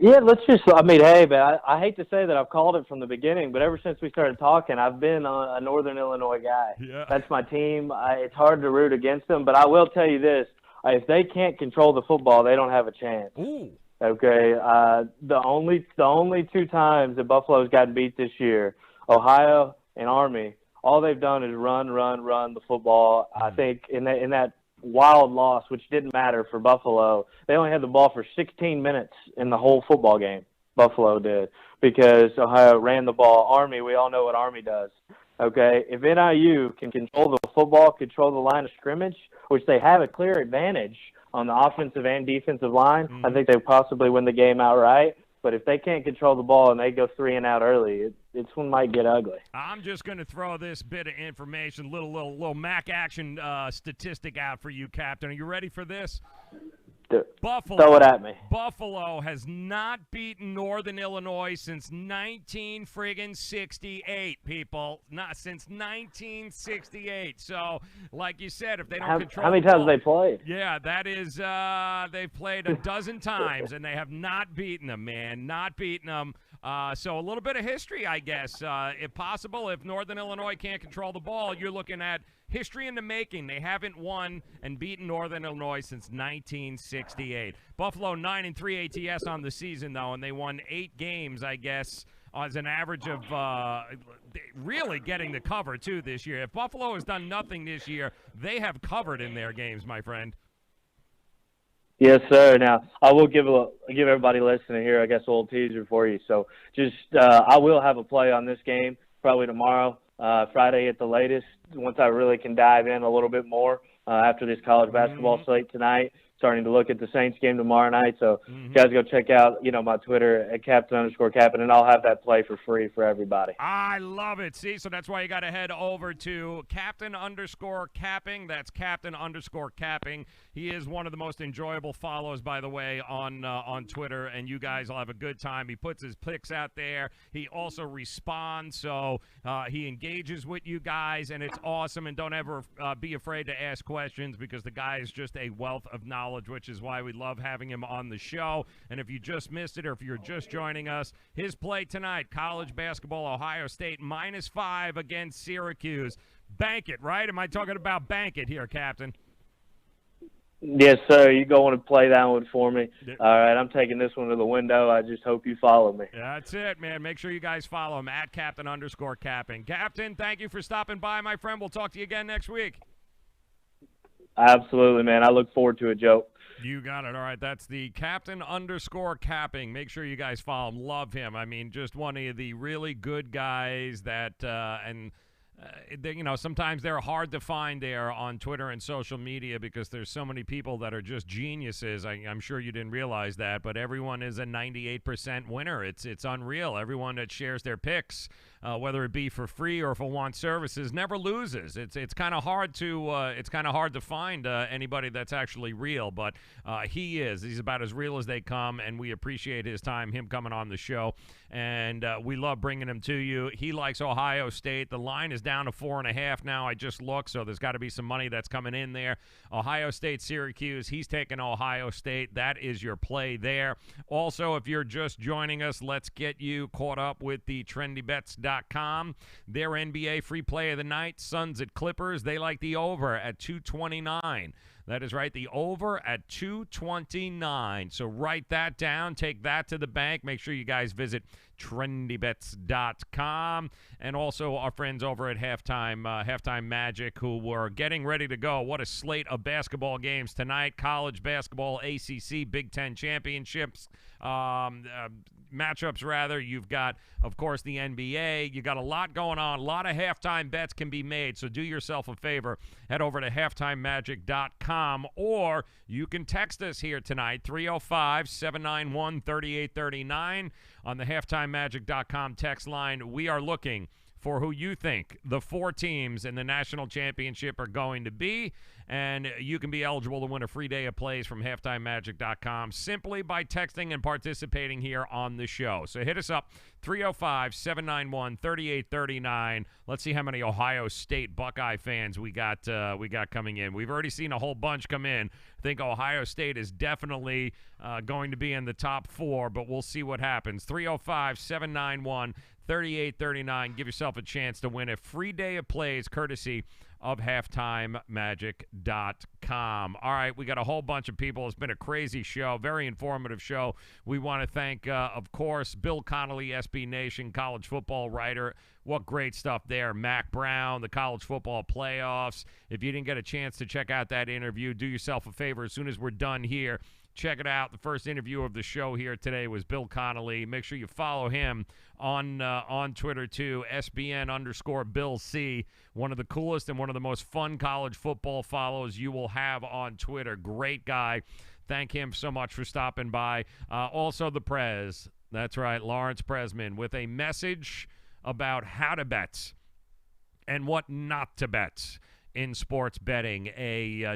S13: Yeah, hey, man, I hate to say that I've called it from the beginning, but ever since we started talking, I've been a Northern Illinois guy.
S1: Yeah.
S13: That's my team. It's hard to root against them, but I will tell you this. If they can't control the football, they don't have a chance.
S1: Ooh.
S13: Okay, the only 2 times that Buffalo's gotten beat this year, Ohio and Army, all they've done is run the football. I think in that wild loss, which didn't matter for Buffalo, they only had the ball for 16 minutes in the whole football game. Buffalo did, because Ohio ran the ball. Army, we all know what Army does. Okay, if NIU can control the football, control the line of scrimmage, which they have a clear advantage on the offensive and defensive line, I think they possibly win the game outright. But if they can't control the ball and they go 3 and out early, it's one might get ugly.
S1: I'm just going to throw this bit of information, little Mack action statistic out for you, Captain. Are you ready for this? Buffalo,
S13: throw it at me.
S1: Buffalo has not beaten Northern Illinois since 1968, people. Not since 1968. So, like you said, if they don't control
S13: how many times have they played?
S1: Yeah, that is they've played a dozen times, and they have not beaten them, man. Not beaten them. So a little bit of history, I guess. If possible, if Northern Illinois can't control the ball, you're looking at history in the making. They haven't won and beaten Northern Illinois since 1968. Buffalo 9-3 ATS on the season, though, and they won 8 games, I guess, as an average of really getting the cover, too, this year. If Buffalo has done nothing this year, they have covered in their games, my friend.
S13: Yes, sir. Now, I will give everybody listening here, I guess, a little teaser for you. So just I will have a play on this game probably tomorrow, Friday at the latest, once I really can dive in a little bit more after this college basketball slate tonight. Starting to look at the Saints game tomorrow night. So guys, go check out, my Twitter at Captain_Capping, and I'll have that play for free for everybody.
S1: I love it. See, so that's why you got to head over to Captain_Capping. That's Captain_Capping. He is one of the most enjoyable follows, by the way, on Twitter, and you guys will have a good time. He puts his picks out there. He also responds, so he engages with you guys, and it's awesome. And don't ever be afraid to ask questions, because the guy is just a wealth of knowledge, which is why we love having him on the show. And if you just missed it, or if you're just joining us, his play tonight, college basketball, Ohio State -5 against Syracuse. Bank it, right? Am I talking about bank it here, Captain?
S13: Yes, sir. You going to play that one for me? All right, I'm taking this one to the window. I just hope you follow me.
S1: That's it, man. Make sure you guys follow him at Captain_Capping. Captain, thank you for stopping by, my friend. We'll talk to you again next week.
S13: Absolutely, man. I look forward to it, Joe.
S1: You got it. All right, that's the Captain_Capping. Make sure you guys follow him. Love him. I mean, just one of the really good guys that sometimes they're hard to find there on Twitter and social media, because there's so many people that are just geniuses. I'm sure you didn't realize that, but everyone is a 98% winner. It's unreal. Everyone that shares their picks, whether it be for free or for want services, never loses. It's kind of hard to find anybody that's actually real, but he's about as real as they come, and we appreciate him coming on the show, and we love bringing him to you. He likes Ohio State. The line is down to 4.5 now. I just looked, so there's got to be some money that's coming in there. Ohio State, Syracuse. He's taking Ohio State. That is your play there. Also, if you're just joining us, let's get you caught up with the TrendyBets.com. Their NBA free play of the night, Suns at Clippers. They like the over at 229. That is right, the over at 229. So write that down. Take that to the bank. Make sure you guys visit TrendyBets.com. And also our friends over at Halftime Magic, who were getting ready to go. What a slate of basketball games tonight. College basketball, ACC, Big Ten championships, matchups, rather. You've got, of course, the NBA. You got a lot going on. A lot of halftime bets can be made, so do yourself a favor. Head over to halftimemagic.com, or you can text us here tonight, 305-791-3839 on the halftimemagic.com text line. We are looking for who you think the 4 teams in the national championship are going to be, and you can be eligible to win a free day of plays from halftimemagic.com simply by texting and participating here on the show. So hit us up, 305-791-3839. Let's see how many Ohio State Buckeye fans we got coming in. We've already seen a whole bunch come in. I think Ohio State is definitely going to be in the top 4, but we'll see what happens. 305-791-3839. Give yourself a chance to win a free day of plays courtesy of halftimemagic.com. All right, we got a whole bunch of people. It's been a crazy show, very informative show. We want to thank, of course, Bill Connelly, SBNation, college football writer. What great stuff there. Mack Brown, the college football playoffs. If you didn't get a chance to check out that interview, do yourself a favor. As soon as we're done here, check it out. The first interview of the show here today was Bill Connelly. Make sure you follow him on Twitter too, SBN_Bill C. One of the coolest and one of the most fun college football follows you will have on Twitter. Great guy. Thank him so much for stopping by. Also the Prez. That's right, Lawrence Presman, with a message about how to bet and what not to bet in sports betting.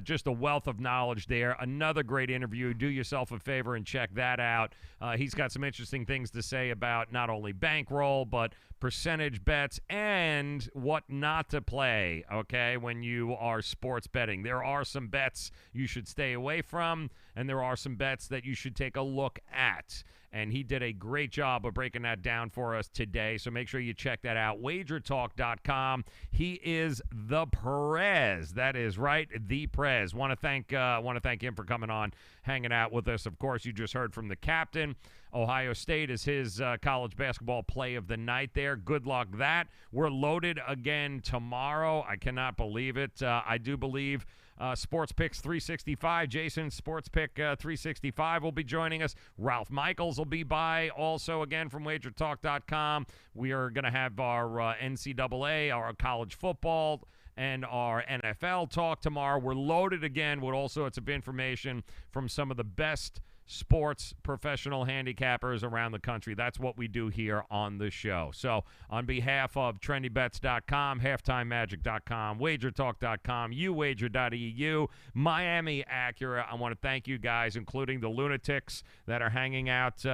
S1: Just a wealth of knowledge there. Another great interview. Do yourself a favor and check that out. He's got some interesting things to say about not only bankroll, but percentage bets and what not to play, okay, when you are sports betting. There are some bets you should stay away from, and there are some bets that you should take a look at. and he did a great job of breaking that down for us today. So make sure you check that out. Wagertalk.com. He is the Prez. That is right, the Prez. Want to thank him for coming on, hanging out with us. Of course, you just heard from the captain. Ohio State is his college basketball play of the night there. Good luck that. We're loaded again tomorrow. I cannot believe it. I do believe Sports Picks 365. Jason, Sports Pick 365 will be joining us. Ralph Michaels will be by also again from Wagertalk.com. We are going to have our NCAA, our college football, and our NFL talk tomorrow. We're loaded again with all sorts of information from some of the best sports professional handicappers around the country. That's what we do here on the show. So on behalf of TrendyBets.com, HalftimeMagic.com, Wagertalk.com, uwager.eu, Miami Acura, I want to thank you guys, including the lunatics that are hanging out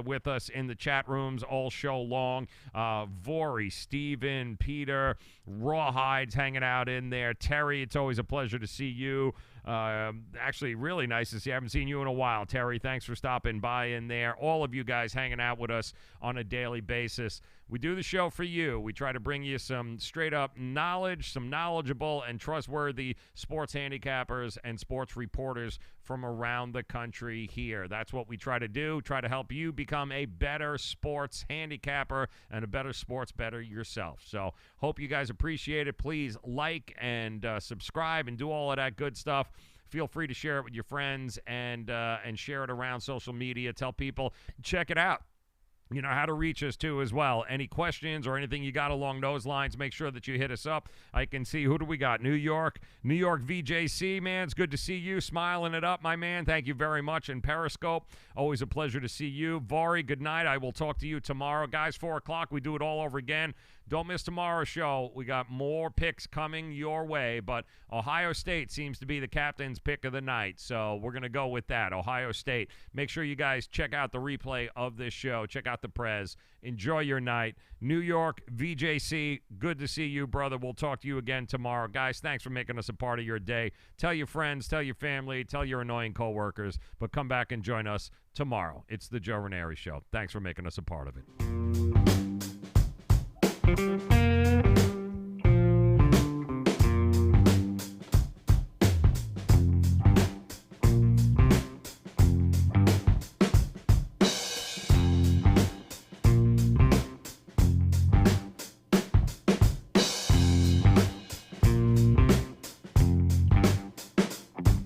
S1: with us in the chat rooms all show long. Vori, Steven, Peter, Rawhides hanging out in there. Terry, it's always a pleasure to see you. Actually, really nice to see you. I haven't seen you in a while, Terry. Thanks for stopping by in there. All of you guys hanging out with us on a daily basis. We do the show for you. We try to bring you some straight-up knowledge, some knowledgeable and trustworthy sports handicappers and sports reporters from around the country here. That's what we try to do, try to help you become a better sports handicapper and a better sports bettor yourself. So hope you guys appreciate it. Please like and subscribe and do all of that good stuff. Feel free to share it with your friends and share it around social media. Tell people, check it out. You know how to reach us, too, as well. Any questions or anything you got along those lines, make sure that you hit us up. I can see, who do we got? New York VJC, man. It's good to see you. Smiling it up, my man. Thank you very much. And Periscope, always a pleasure to see you. Vari, good night. I will talk to you tomorrow. Guys, 4 o'clock, we do it all over again. Don't miss tomorrow's show. We got more picks coming your way, but Ohio State seems to be the captain's pick of the night, so we're going to go with that, Ohio State. Make sure you guys check out the replay of this show. Check out the Prez. Enjoy your night. New York, VJC, good to see you, brother. We'll talk to you again tomorrow. Guys, thanks for making us a part of your day. Tell your friends, tell your family, tell your annoying coworkers, but come back and join us tomorrow. It's the Joe Raineri Show. Thanks for making us a part of it.